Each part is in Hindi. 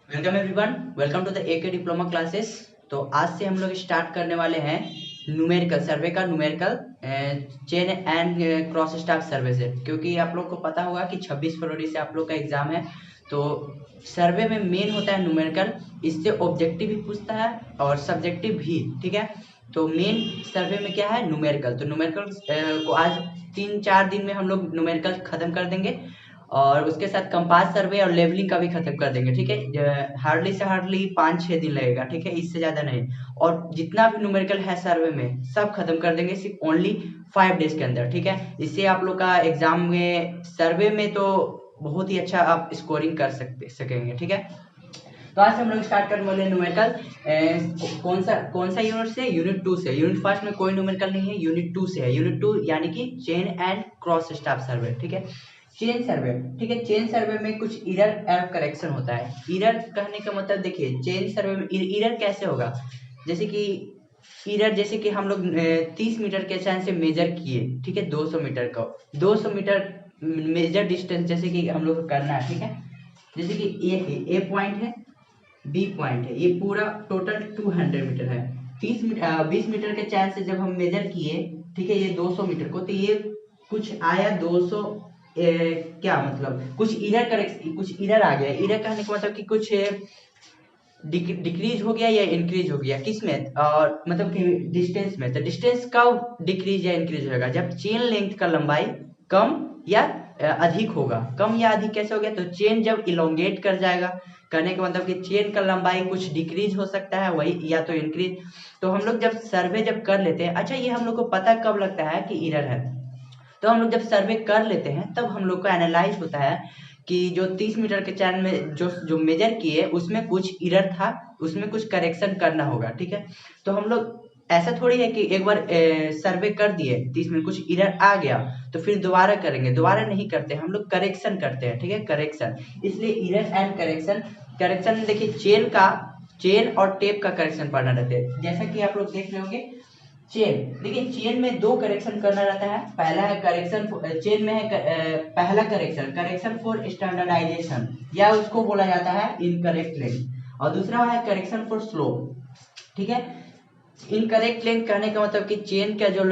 Welcome everyone, welcome to the AK diploma classes. तो आज से हम लोग स्टार्ट करने वाले हैं न्यूमेरिकल सर्वे का numerical chain and cross staff survey से। क्योंकि आप लोग को पता होगा कि 26 फरवरी से आप लोग का एग्जाम है। तो सर्वे में मेन होता है न्यूमेरिकल, इससे ऑब्जेक्टिव भी पूछता है और सब्जेक्टिव भी। ठीक है, तो मेन सर्वे में क्या है, न्यूमेरिकल। तो न्यूमेरिकल को आज 3-4 दिन में हम लोग न्यूमेरिकल खत्म कर देंगे और उसके साथ कंपास सर्वे और लेवलिंग का भी खत्म कर देंगे। ठीक है, हार्डली से हार्डली 5-6 दिन लगेगा। ठीक है, इससे ज्यादा नहीं। और जितना भी न्यूमेरिकल है सर्वे में सब खत्म कर देंगे सिर्फ ओनली 5 डेज के अंदर। ठीक है, इससे आप लोग का एग्जाम में सर्वे में तो बहुत ही अच्छा आप स्कोरिंग कर सकेंगे। ठीक है, तो आज हम लोग स्टार्ट करने वाले न्यूमेरिकल। कौन सा यूनिट से? यूनिट 2 से। यूनिट फर्स्ट में कोई न्यूमेरिकल नहीं है, यूनिट 2 से है। यूनिट 2 यानी कि चेन एंड क्रॉस स्टाफ सर्वे। ठीक है, चेन सर्वे। ठीक है, चेन सर्वे में कुछ इरर एंड करेक्शन होता है। इरर कहने का मतलब देखिए, चेन सर्वे में इरर कैसे होगा, जैसे कि जैसे कि हम लोग 30 मीटर के चैन से मेजर किए। ठीक है, 200 मीटर का 200 मीटर मेजर डिस्टेंस जैसे कि हम लोग को करना है। ठीक है, जैसे कि ए पॉइंट है, बी पॉइंट है, ये पूरा टोटल 200 मीटर है। 20 मीटर के चैन से जब हम मेजर किए, ठीक है, ये 200 मीटर को, तो ये कुछ आया 200। क्या मतलब, कुछ इरर आ गया। इरर कहने का मतलब कि कुछ डिक्रीज हो गया या इंक्रीज हो गया, किस में? और मतलब कि डिस्टेंस में। तो डिस्टेंस कब डिक्रीज या इंक्रीज होगा? जब चेन लेंथ का लंबाई कम या अधिक होगा। कम या अधिक कैसे हो गया? तो चेन जब इलोंगेट कर जाएगा, कहने का मतलब कि चेन का लंबाई कुछ डिक्रीज हो सकता है, वही या तो इंक्रीज। तो हम लोग जब सर्वे जब कर लेते हैं, अच्छा ये हम लोग को पता कब लगता है कि इरर है? तो हम लोग जब सर्वे कर लेते हैं तब हम लोग को एनालाइज होता है कि जो 30 मीटर के चैन में जो जो मेजर किए उसमें कुछ इरर था, उसमें कुछ करेक्शन करना होगा। ठीक है, तो हम लोग ऐसा थोड़ी है कि एक बार सर्वे कर दिए 30 मिनट, कुछ इरर आ गया तो फिर दोबारा करेंगे। दोबारा नहीं करते, हम लोग करेक्शन करते हैं। ठीक है, करेक्शन। इसलिए इरर एंड करेक्शन। करेक्शन में देखिए, चेन और टेप का करेक्शन पढ़ना रहता है। जैसा कि आप लोग देख रहे होंगे, चेन, देखिए चेन में 2 करेक्शन करना रहता है। पहला है करेक्शन, चेन में है पहला करेक्शन फॉर स्टैंडर्डाइजेशन, या उसको बोला जाता है इनकरेक्ट लेंथ। और दूसरा है करेक्शन फॉर स्लोप। ठीक है, इनकरेक्ट लेंथ कहने का मतलब कि चेन का जो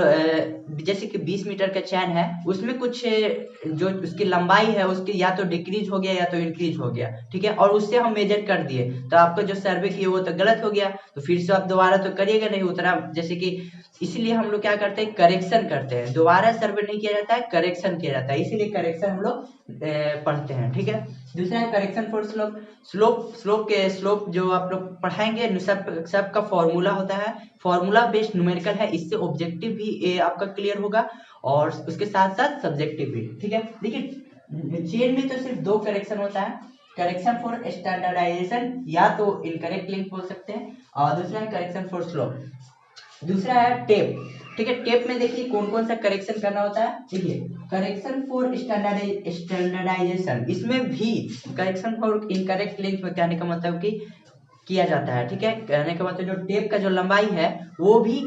जैसे कि 20 मीटर का चैन है, उसमें कुछ जो उसकी लंबाई है उसकी या तो डिक्रीज हो गया या तो इंक्रीज हो गया। ठीक है, और उससे हम मेजर कर दिए, तो आपका जो सर्वे किए वो तो गलत हो गया, तो फिर से आप दोबारा तो करिएगा नहीं उतना। जैसे कि इसलिए हम लोग क्या करते हैं, करेक्शन करते हैं। दोबारा सर्वे नहीं किया जाता है, करेक्शन किया जाता है, इसीलिए करेक्शन हम लोग पढ़ते हैं। ठीक है, दूसरा है करेक्शन फॉर स्लोप। स्लोप जो आप लोग पढ़ाएंगे, सबका फॉर्मूला होता है, फॉर्मूला बेस्ड न्यूमेरिकल है। इससे ऑब्जेक्टिव भी आपका क्लियर होगा और उसके साथ साथ सब्जेक्टिव भी। ठीक है, देखिए चेन में तो सिर्फ 2 करेक्शन होता है, करेक्शन फॉर स्टैंडर्डाइजेशन या तो इनकरेक्ट लिंक बोल सकते हैं, और दूसरा है करेक्शन फॉर स्लोप। दूसरा है टेप। ठीक है, टेप में देखिए कौन कौन सा करेक्शन करना होता है। देखिए, करेक्शन फॉर स्टैंडर्डाइजेशन, इसमें भी करेक्शन फॉर इनकरेक्ट लिंक में कहने का मतलब कि किया जाता है। ठीक है, कहने का मतलब जो टेप का जो लंबाई है वो भी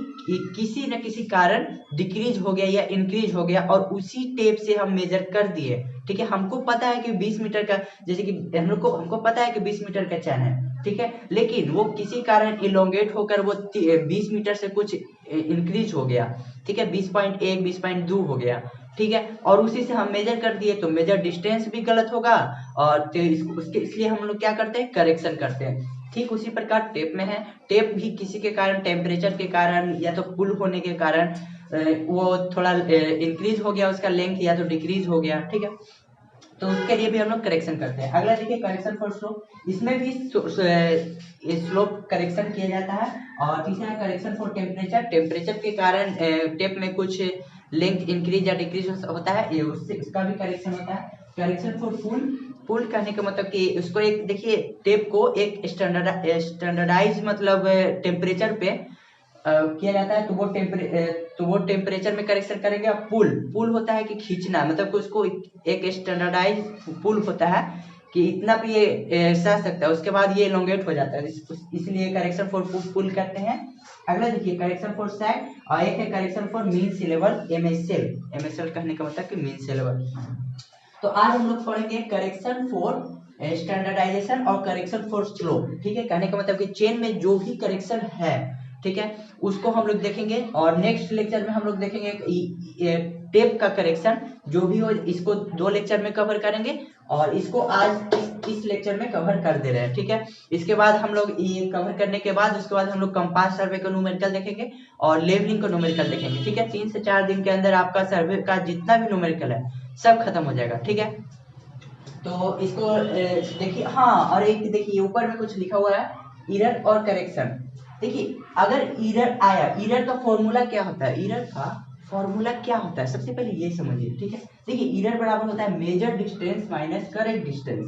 किसी न किसी कारण डिक्रीज हो गया या इंक्रीज हो गया, और उसी टेप से हम मेजर कर दिए। ठीक है, हमको पता है कि 20 मीटर का, जैसे कि हमको पता है कि 20 मीटर का चैन है। ठीक है, लेकिन वो किसी कारण इलोंगेट होकर वो 20 मीटर से कुछ इंक्रीज हो गया। ठीक है, 20.1 20.2 हो गया। ठीक है, और उसी से हम मेजर कर दिए, तो मेजर डिस्टेंस भी गलत होगा, और तो उसके इसलिए हम लोग क्या करते हैं, करेक्शन करते हैं। ठीक उसी प्रकार टेप में है। टेप भी किसी के कारण, टेम्परेचर के कारण या तो पुल होने के कारण वो थोड़ा इंक्रीज हो गया उसका लेंथ, या तो डिक्रीज हो गया। ठीक है, तो उसके लिए भी हम लोग करेक्शन करते हैं। अगला देखिए करेक्शन फॉर स्लोप, इसमें भी स्लोप करेक्शन किया जाता है। और तीसरा है करेक्शन फॉर टेम्परेचर। टेम्परेचर के कारण टेप में कुछ लेंथ इंक्रीज या डिक्रीज होता है, ये उससे इसका भी करेक्शन होता है। करेक्शन फॉर पुल। पुल कहने का मतलब कि उसको एक देखिए, टेप को एक स्टैंडर्डाइज मतलब टेम्परेचर पे किया जाता है, तो वो टेम्परेचर में करेक्शन करेंगे। अब पुल पुल होता है कि खींचना, मतलब कि उसको एक स्टैंडर्डाइज पुल होता है कि इतना भी ये सह सकता है, उसके बाद ये एलोंगेट हो जाता है, इसलिए करेक्शन फॉर पुल करते हैं। अगला देखिए करेक्शन फॉर सैग, और एक है correction for mean sea level, MSL. MSL कहने का मतलब कि मीन सी लेवल। तो आज हम लोग पढ़ेंगे करेक्शन फॉर स्टैंडर्डाइजेशन और करेक्शन फॉर स्लोप, ठीक है। कहने का मतलब कि चेन में जो भी करेक्शन है, ठीक है, उसको हम लोग देखेंगे। और नेक्स्ट लेक्चर में हम लोग देखेंगे टेप का करेक्शन, जो भी हो इसको 2 लेक्चर में कवर करेंगे, और इसको आज इस लेक्चर में कवर कर दे रहे हैं, ठीक है। इसके बाद हम लोग ये कवर करने के बाद उसके बाद हम लोग कंपास सर्वे का न्यूमेरिकल देखेंगे और लेवलिंग का न्यूमेरिकल देखेंगे, ठीक है। 3 से 4 दिन के अंदर आपका सर्वे का जितना भी न्यूमेरिकल है सब खत्म हो जाएगा, ठीक है। तो इसको देखिए, हाँ, और एक देखिए ऊपर में कुछ लिखा हुआ है एरर और करेक्शन। देखिए अगर एरर आया, एरर का फॉर्मूला क्या होता है, एरर का फॉर्मूला क्या होता है, सबसे पहले ये समझिए, ठीक है। देखिए एरर बराबर होता है major distance minus correct distance.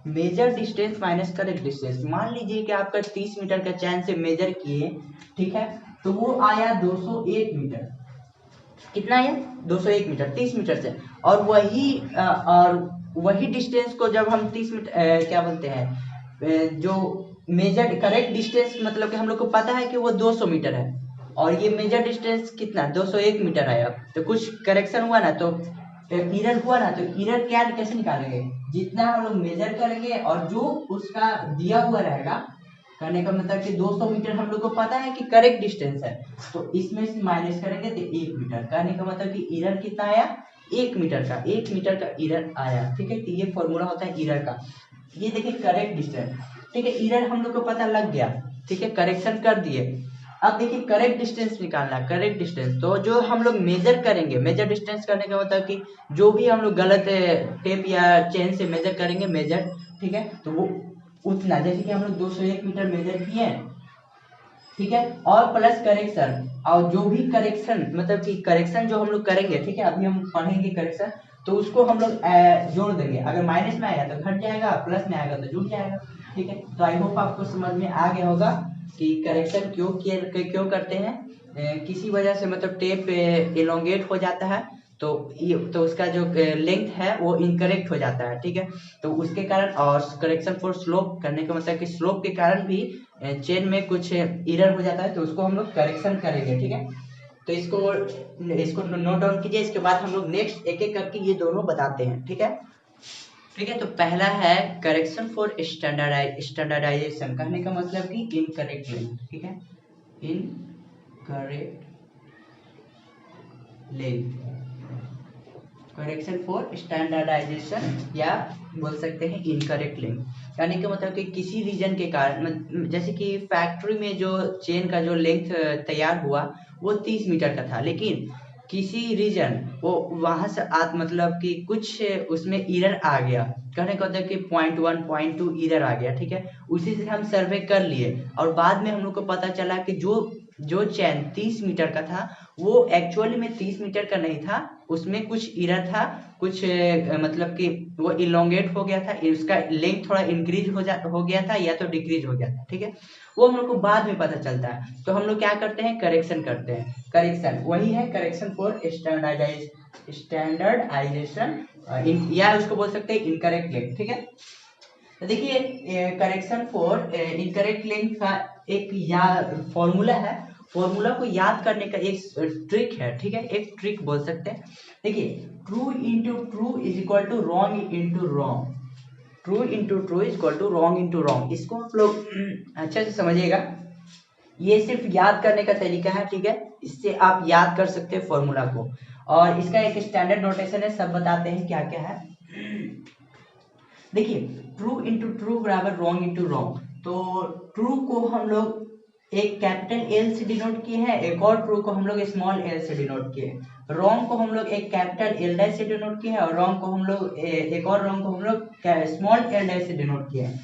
Major distance minus correct distance, मान लीजिए कि आपका 30 मीटर का चैन से मेजर किए, ठीक है, तो वो आया 201 मीटर। कितना आया? 201 मीटर 30 मीटर से। और वही डिस्टेंस को जब हम 30 मीटर क्या बोलते हैं, जो मेजर करेक्ट डिस्टेंस, मतलब कि हम लोग को पता है कि वो 200 मीटर है, और ये मेजर डिस्टेंस कितना 201 मीटर आया, तो कुछ करेक्शन हुआ ना, तो एरर हुआ ना, तो एरर क्या कैसे निकालेंगे, जितना हम लोग मेजर करेंगे और जो उसका दिया हुआ रहेगा, कहने का मतलब कि 200 मीटर हम लोग को पता है कि करेक्ट डिस्टेंस है, तो इसमें से माइनस करेंगे तो 1 मीटर। कहने का मतलब कि एरर कितना आया, 1 मीटर का, 1 मीटर का एरर आया, ठीक है। तो ये फॉर्मूला होता है एरर का। ये देखिए करेक्ट डिस्टेंस, ठीक है, एरर हम लोग को पता लग गया, ठीक है, करेक्शन कर दिए। अब देखिए करेक्ट डिस्टेंस निकालना है, करेक्ट डिस्टेंस तो जो हम लोग मेजर करेंगे, मेजर डिस्टेंस करने का मतलब कि जो भी हम लोग गलत टेप या चेन से मेजर करेंगे मेजर, ठीक है, तो वो उतना, जैसे कि हम लोग 201 मीटर मेजर किए, ठीक है, और प्लस करेक्शन, और जो भी करेक्शन मतलब कि करेक्शन जो हम लोग करेंगे, ठीक है, अभी हम पढ़ेंगे करेक्शन, तो उसको हम लोग जोड़ देंगे। अगर माइनस में आएगा तो घट जाएगा, प्लस में आएगा तो जुड़ जाएगा, ठीक है। तो आई होप आपको समझ में आ गया होगा कि करेक्शन क्यों करते हैं। किसी वजह से मतलब टेप इलोंगेट हो जाता है, तो उसका जो लेंथ है वो इनकरेक्ट हो जाता है, ठीक है, तो उसके कारण। और करेक्शन फॉर स्लोप करने का मतलब कि स्लोप के कारण भी चेन में कुछ एरर हो जाता है, तो उसको हम लोग करेक्शन करेंगे, ठीक है। तो इसको नोट डाउन कीजिए, इसके बाद हम लोग नेक्स्ट एक एक करके ये दोनों बताते हैं, ठीक है। ठीक है, तो पहला है करेक्शन फॉर स्टैंडर्डाइजेशन, कहने का मतलब कि इनकरेक्ट लेंथ, ठीक है, incorrect length, correction for standardisation, या बोल सकते हैं इनकरेक्ट लेंथ। यानी कि मतलब कि किसी रीजन के कारण, जैसे कि फैक्ट्री में जो चेन का जो लेंथ तैयार हुआ वो 30 मीटर का था, लेकिन किसी रीजन वो वहां से मतलब कि कुछ उसमें एरर आ गया, कहने का मतलब कि 0.1 0.2 एरर आ गया, ठीक है। उसी से हम सर्वे कर लिए, और बाद में हम लोग को पता चला कि जो चैन 30 मीटर का था वो एक्चुअली में 30 मीटर का नहीं था, उसमें कुछ एरर था, कुछ मतलब कि वो इलोंगेट हो गया था, उसका लेंथ थोड़ा इंक्रीज हो गया था, या तो डिक्रीज हो गया था, ठीक है। वो हम लोग को बाद में पता चलता है, तो हम लोग क्या करते हैं, करेक्शन करते हैं। करेक्शन वही है करेक्शन फॉर स्टैंडर्डाइजेशन, या उसको बोल सकते हैं इनकरेक्ट लेंथ, ठीक है। तो देखिए करेक्शन फॉर इनकरेक्ट लेंथ का एक फॉर्मूला है, फॉर्मूला को याद करने का एक ट्रिक है, ठीक है, एक ट्रिक बोल सकते हैं। देखिए true into true is equal to wrong into wrong, true into true is equal to wrong into wrong, इसको आप लोग अच्छे से समझिएगा। ये सिर्फ याद करने का तरीका है, ठीक है, इससे आप याद कर सकते हैं फॉर्मूला को, और इसका एक स्टैंडर्ड नोटेशन है, सब बताते हैं क्या क्या है। देखिए ट्रू इंटू ट्रू बराबर रॉन्ग इंटू रॉन्ग, तो ट्रू को हम लोग एक कैपिटल एल से डिनोट किए हैं, एक और ट्रू को हम लोग स्मॉल एल से डिनोट किए हैं, रॉन्ग को हम लोग एक कैपिटल एल डैश से डिनोट किए हैं, और रॉन्ग को हम लोग एक और रॉन्ग को हम लोग स्मॉल एल डैश से डिनोट किए हैं।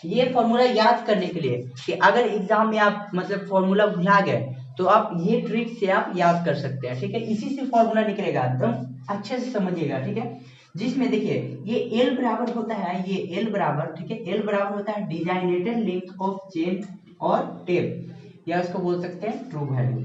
ये फॉर्मूला याद करने के लिए कि अगर एग्जाम में आप मतलब फॉर्मूला भुला गए तो आप ये ट्रिक से आप याद कर सकते हैं, ठीक है, इसी से फॉर्मूला निकलेगा, एकदम अच्छे से समझिएगा, ठीक है। जिसमें देखिए ये एल बराबर होता है, ये एल बराबर, ठीक है, एल बराबर होता है डिजाइनेटेड लेंथ ऑफ चेन और टेप, या उसको बोल सकते हैं true value.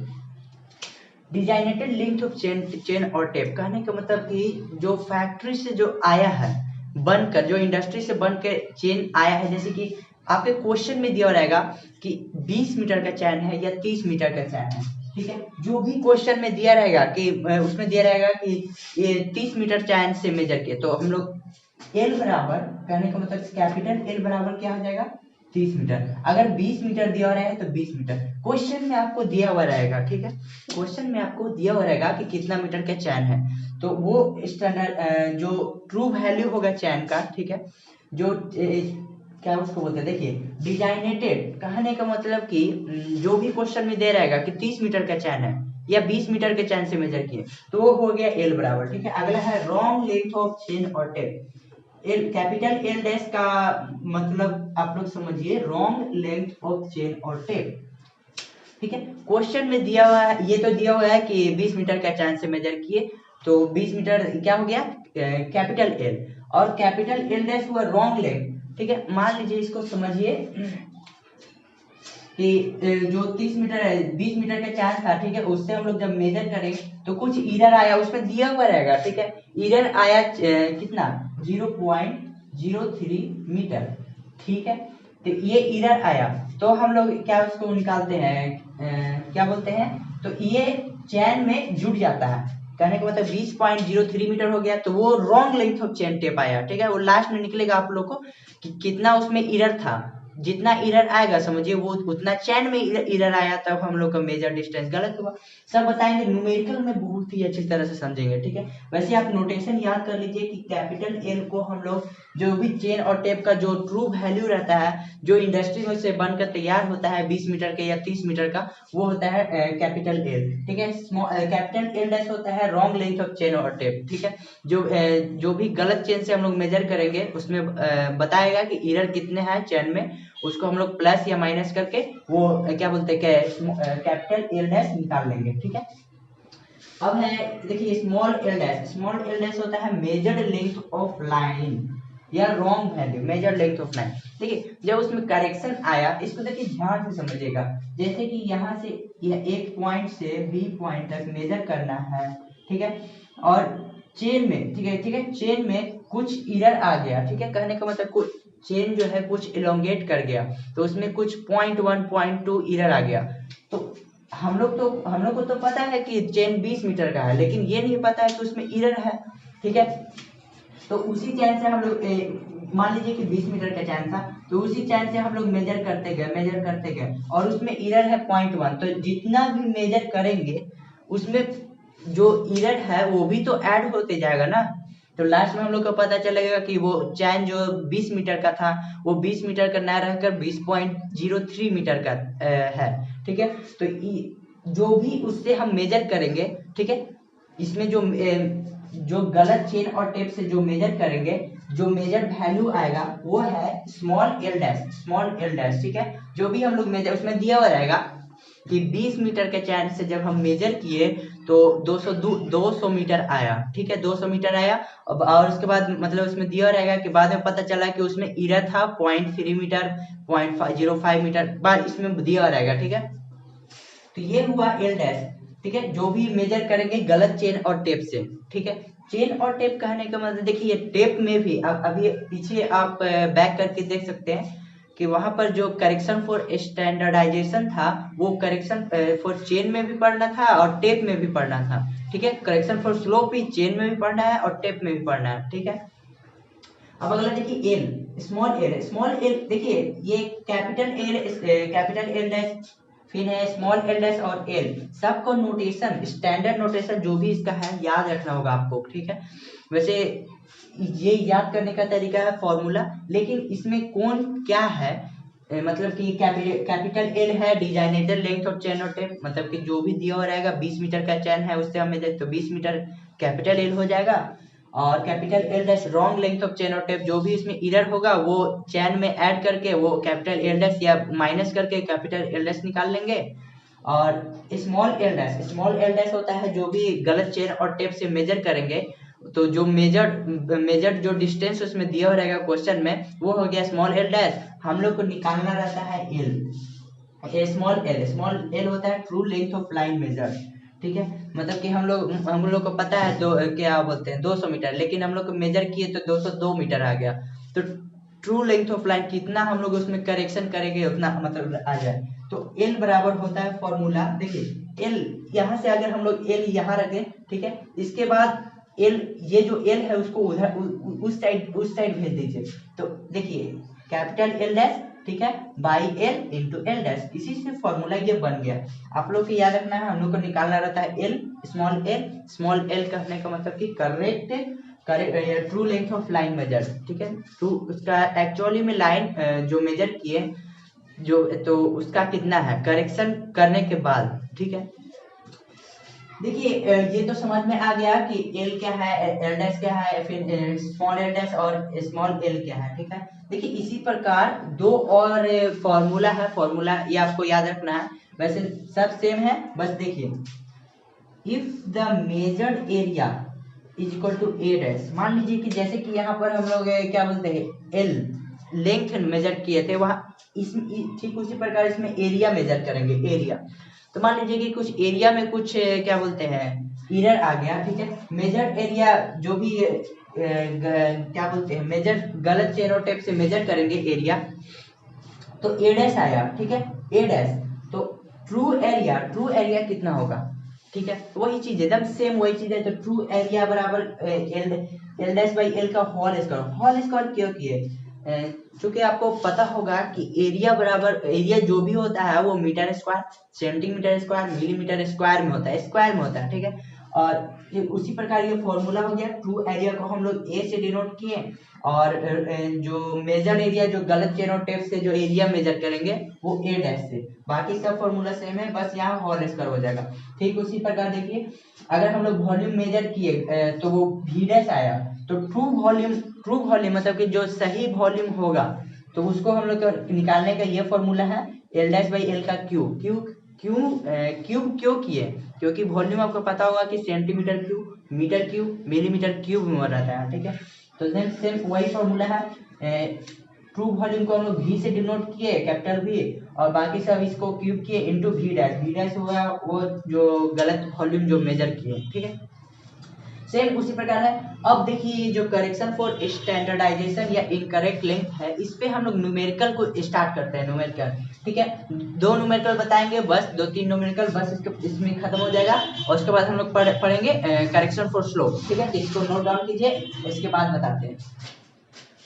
Designated length of chain और टेप, कहने का मतलब कि जो फैक्ट्री से जो आया है बनकर, जो इंडस्ट्री से बनकर चेन आया है, जैसे कि आपके क्वेश्चन में दिया रहेगा कि 20 मीटर का चैन है या 30 मीटर का चैन है, ठीक है, जो भी क्वेश्चन में दिया रहेगा कि उसमें दिया रहेगा कि ये 30 मीटर चैन से मेजर किए, तो हम लोग एल बराबर, कहने का मतलब कैपिटल एल बराबर क्या हो जाएगा 30 मीटर। अगर 20 मीटर दिया हुआ है तो 20 मीटर क्वेश्चन में आपको दिया हुआ रहेगा, ठीक है, क्वेश्चन में आपको दिया हुआ रहेगा कि कितना मीटर का चैन है, तो वो स्टैंडर्ड जो ट्रू वैल्यू होगा चैन का, ठीक है, जो क्या उसको बोलते हैं, देखिए डिजाइनेटेड, कहने का मतलब कि जो भी क्वेश्चन में दे रहेगा कि 30 मीटर का चैन है या 20 मीटर के चैन से मेजर किए, तो वो हो गया एल बराबर, ठीक है। अगला है रॉन्ग लेंथ ऑफ चेन और tape. L capital L dash का मतलब आप लोग समझिए रॉन्ग लेंथ ऑफ चेन और टेप, ठीक है। क्वेश्चन में दिया हुआ है, ये तो दिया हुआ है कि 20 मीटर का चैन से मेजर किए, तो 20 मीटर क्या हो गया कैपिटल एल, और कैपिटल एल डैश हुआ रॉन्ग लेंथ, ठीक है। मान लीजिए इसको समझिए कि जो 30 मीटर है 20 मीटर का चैन था, ठीक है, उससे हम लोग जब मेजर करें तो कुछ एरर आया, उसमें दिया हुआ रहेगा, ठीक है, एरर आया कितना 0.03 मीटर, ठीक है। तो ये एरर आया तो हम लोग क्या उसको निकालते हैं क्या बोलते हैं, तो ये चैन में जुड़ जाता है, कहने का मतलब 20.03 मीटर हो गया, तो वो wrong length of chain tape आया, ठीक है। वो लास्ट में निकलेगा आप लोग को कि कितना उसमें एरर था, जितना एरर आएगा समझिए वो उतना चैन में एरर आया, तब हम लोग का मेजर डिस्टेंस गलत हुआ। सब बताएंगे न्यूमेरिकल में बहुत ही अच्छी तरह से समझेंगे, ठीक है। वैसे आप नोटेशन याद कर लीजिए कि कैपिटल एल को हम लोग जो भी चेन और टेप का जो ट्रू वैल्यू रहता है, जो इंडस्ट्री में से बनकर तैयार होता है 20 मीटर के या 30 मीटर का, वो होता है कैपिटल एल, ठीक है। कैपिटल एल डैश होता है रॉन्ग लेंथ ऑफ चेन और टेप, ठीक है। जो भी गलत चेन से हम लोग मेजर करेंगे उसमें बताएगा कि एरर कितने हैं चेन में, उसको हम लोग प्लस या माइनस करके वो क्या बोलते हैं कैपिटल एल डैश निकाल लेंगे, ठीक है। अब है देखिए small L dash, small L dash होता है मेजर्ड लेंथ ऑफ लाइन या wrong value, major length of line. देखिए जब उसमें करेक्शन आया, इसको देखिए ध्यान से समझिएगा, जैसे कि यहाँ से यह एक पॉइंट से बी पॉइंट तक मेजर करना है, ठीक है, और चेन में, ठीक है, ठीक है, चेन में कुछ एरर आ गया, ठीक है, कहने का मतलब कुछ चेन जो है कुछ इलोंगेट कर गया, तो उसमें कुछ 0.1 0.2 एरर आ गया, तो हम लोग को तो पता है कि चेन 20 मीटर का है, लेकिन ये नहीं पता है कि उसमें एरर है, ठीक है। तो उसी चैन से हम लोग मान लीजिए कि 20 मीटर का चैन था, तो उसी चैन से हम लोग मेजर करते गए और उसमें एरर है 0.1, तो जितना भी मेजर करेंगे उसमें जो एरर है वो भी तो ऐड होते जाएगा ना, तो लास्ट में हम लोग को पता चलेगा कि वो चैन जो 20 मीटर का था वो 20 मीटर का ना रहकर 20.03 मीटर का है, ठीक है। तो जो भी उससे हम मेजर करेंगे, ठीक है, इसमें जो गलत चेन और टेप से जो मेजर करेंगे, जो मेजर वैल्यू आएगा वो है small L dash, small L dash, ठीक है। जो भी हम लोग मेजर उसमें दिया हुआ रहेगा कि 20 मीटर के चैन से जब हम मेजर किए तो 200 मीटर आया, ठीक है, 200 मीटर आया। अब और उसके बाद मतलब उसमें दिया रहेगा कि बाद में पता चला कि उसमें एरर था 0.3 मीटर 0.05 मीटर, बाद इसमें दिया रहेगा, ठीक है। तो ये हुआ एल डैश, ठीक है, जो भी मेजर करेंगे गलत चेन और टेप से, ठीक है। चेन और टेप कहने का मतलब देखिए टेप में भी अभी पीछे आप बैक करके देख सकते हैं कि वहां पर जो करेक्शन फॉर स्टैंडर्डाइजेशन था वो करेक्शन फॉर चेन में भी पढ़ना था और टेप में भी पढ़ना था, ठीक है। करेक्शन फॉर स्लोप भी चेन में भी पढ़ना है और टेप में भी पढ़ना है, ठीक है। अब अगला देखिए एल, स्मॉल एल देखिए ये कैपिटल एल डैश, फिर है स्मॉल एल डैश और एल, सबको नोटेशन स्टैंडर्ड नोटेशन जो भी इसका है याद रखना होगा आपको, ठीक है। वैसे ये याद करने का तरीका है फॉर्मूला, लेकिन इसमें कौन क्या है मतलब कि कैपिटल एल है डिजाइनेटेड लेंथ ऑफ चेन और टेप, मतलब कि जो भी दिया हुआ रहेगा 20 मीटर का चैन है उससे हमें तो 20 मीटर कैपिटल एल हो जाएगा, और capital L dash wrong length of chain और टेप, जो भी इसमें एरर होगा वो चैन में ऐड करके वो कैपिटल एल डैश या माइनस करके कैपिटल एल डैश निकाल लेंगे। और स्मॉल एल डैश होता है जो भी गलत चेन और टेप से मेजर करेंगे, तो जो मेजर जो डिस्टेंस उसमें दिया हुआ रहेगा क्वेश्चन में वो हो गया स्मॉल एल डैश, हम लोग को निकालना रहता है एल, स्मॉल एल होता है true length of line measure, ठीक है। मतलब कि हम लोग को पता है दो क्या बोलते हैं 200 मीटर, लेकिन हम लोग को मेजर किए तो 202 मीटर आ गया, तो ट्रू लेंथ ऑफ लाइन कितना हम लोग उसमें करेक्शन करेंगे उतना मतलब आ जाए, तो एल बराबर होता है फॉर्मूला, देखिए एल यहाँ से अगर हम लोग एल यहाँ रखें, ठीक है, इसके बाद एल, ये जो एल है उसको उधर उस साइड भेज दीजिए। तो देखिए कैपिटल एल डैश, ठीक है, by L into L dash, इसी से फॉर्मूला ये बन गया। आप लोग को याद रखना है, हम लोग को निकालना रहता है एल, स्मॉल एल कहने का मतलब कि correct true length of line measure, ठीक है। ट्रू उसका एक्चुअली में लाइन जो मेजर किए जो, तो उसका कितना है करेक्शन करने के बाद, ठीक है। देखिए ये तो समझ में आ गया कि एल क्या है, एल डैश क्या है, फिर स्मॉल एल डैश और स्मॉल एल क्या है, ठीक है। देखिए इसी प्रकार दो और फॉर्मूला है, फॉर्मूला ये आपको याद रखना है, वैसे सब सेम है, बस देखिए if the measured area is equal to A dash, मान लीजिए कि जैसे कि यहाँ पर हम लोग क्या बोलते हैं एल लेंथ मेजर किए थे, वहां इस ठीक उसी प्रकार इसमें एरिया मेजर करेंगे, एरिया। तो मान लीजिए कि कुछ एरिया में कुछ क्या बोलते हैं एरर आ गया, ठीक है। मेजर एरिया जो भी क्या बोलते हैं मेजर गलत चेन और टेप से मेजर करेंगे एरिया, तो ए डैश आया, ठीक है, ए डैश। तो ट्रू एरिया कितना होगा, ठीक है, वही चीज एकदम सेम वही चीज है। तो ट्रू एरिया बराबर एल डैश बाई एल का होल स्क्वायर क्यों किए, चूंकि आपको पता होगा कि एरिया बराबर एरिया जो भी होता है वो metre square, centimetre square, millimetre square में होता है, ठीक है। और उसी प्रकार ये फॉर्मूला हो गया, ट्रू एरिया को हम लोग ए से डिनोट किए, और जो मेजर एरिया जो गलत चेन और टेप से जो एरिया मेजर करेंगे वो ए डैश से। बाकी सब फॉर्मूला सेम है, बस यहाँ होल स्क्वायर हो जाएगा। ठीक उसी प्रकार देखिए अगर हम लोग वॉल्यूम मेजर किए तो वो वी डैश आया, तो ट्रू वॉल्यूम मतलब कि जो सही वॉल्यूम होगा तो उसको हम लोग निकालने का ये फॉर्मूला है एल डैश बाई एल का क्यूब क्यों किए, क्योंकि वॉल्यूम आपको पता होगा कि centimetre cube, metre cube, millimetre cube में रहता है, ठीक है। तो देन सेम वही फॉर्मूला है, ट्रू वॉल्यूम को हम लोग वी से डिनोट किए, कैपिटल वी, और बाकी सब इसको क्यूब किए इनटू वी डैश हुआ वो जो गलत वॉल्यूम जो मेजर किए, ठीक है। सेम उसी प्रकार है। अब देखिए जो करेक्शन फॉर स्टैंडर्डाइजेशन या इनकरेक्ट लेंथ है, इस पे हम लोग न्यूमेरिकल को स्टार्ट करते हैं, न्यूमेरिकल, ठीक है। दो न्यूमेरिकल बताएंगे, बस 2-3 न्यूमेरिकल बस इसमें खत्म हो जाएगा, और उसके बाद हम लोग पढ़ेंगे करेक्शन फॉर स्लोप, ठीक है। तो इसको नोट डाउन कीजिए, इसके बाद बताते हैं,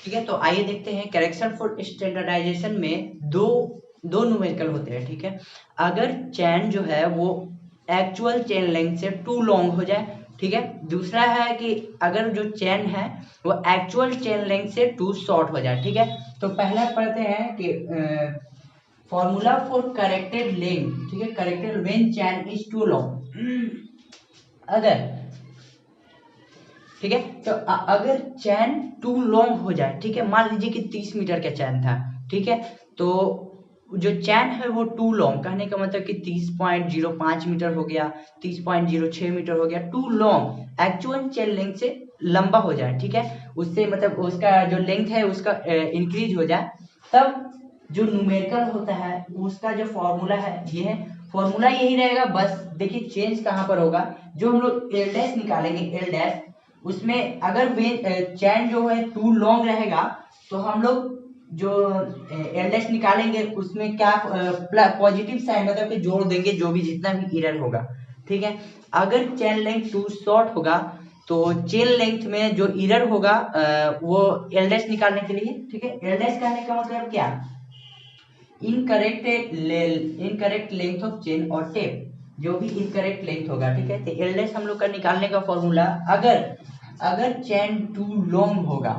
ठीक है। तो आइए देखते हैं करेक्शन फॉर स्टैंडर्डाइजेशन में दो न्यूमेरिकल होते हैं, ठीक है। अगर चैन जो है वो एक्चुअल चेन लेंथ से टू लॉन्ग हो जाए, ठीक है। दूसरा है कि अगर जो चेन है वो एक्चुअल चेन लेंथ से टू शॉर्ट हो जाए, ठीक है। तो पहला पढ़ते हैं कि फॉर्मूला फॉर करेक्टेड लेंथ, ठीक है, corrected when chain is too long. अगर ठीक है, तो अगर चैन टू लॉन्ग हो जाए, ठीक है, मान लीजिए कि 30 मीटर का चैन था, ठीक है, तो जो चैन है वो टू लॉन्ग, कहने का मतलब कि 30.05 मीटर हो गया, 30.06 मीटर हो गया, too long actual chain length से लंबा हो जाए, ठीक है, उससे मतलब उसका जो लेंथ है उसका इंक्रीज हो जाए, तब जो न्यूमेरिकल होता है उसका जो फॉर्मूला है ये है, फॉर्मूला यही रहेगा, बस देखिए चेंज कहाँ पर होगा, जो हम लोग एल डैश निकालेंगे, एल डैश, उसमें अगर चैन जो है टू लॉन्ग रहेगा तो हम लोग जो एल डैश निकालेंगे उसमें क्या पॉजिटिव साइन मतलब कि जोड़ देंगे जो भी जितना भी एरर होगा, ठीक है। अगर चेन लेंथ टू शॉर्ट होगा तो चेन लेंथ में जो एरर होगा वो एल डैश निकालने के लिए, ठीक है, एल डैश कहने का मतलब क्या, इनकरेक्ट लेंथ ऑफ चेन और टेप, जो भी इनकरेक्ट लेंथ होगा, ठीक है। तो एल डैश हम लोग का निकालने का फॉर्मूला, अगर चैन टू लॉन्ग होगा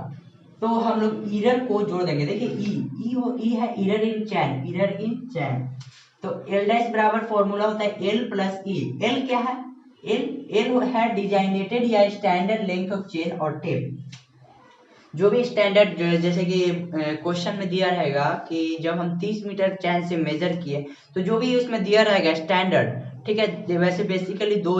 तो हम लोग एरर को जोड़ देंगे, देखिए ई है एरर इन चैन, तो एल डैश बराबर फॉर्मूला होता है एल प्लस ई। एल क्या है, एल है डिजाइनेटेड या स्टैंडर्ड लेंथ ऑफ चेन और टेप, जो भी स्टैंडर्ड, जैसे कि क्वेश्चन में दिया रहेगा कि जब हम 30 मीटर चैन से मेजर किए तो जो भी उसमें दिया रहेगा स्टैंडर्ड, ठीक है, वैसे बेसिकली दो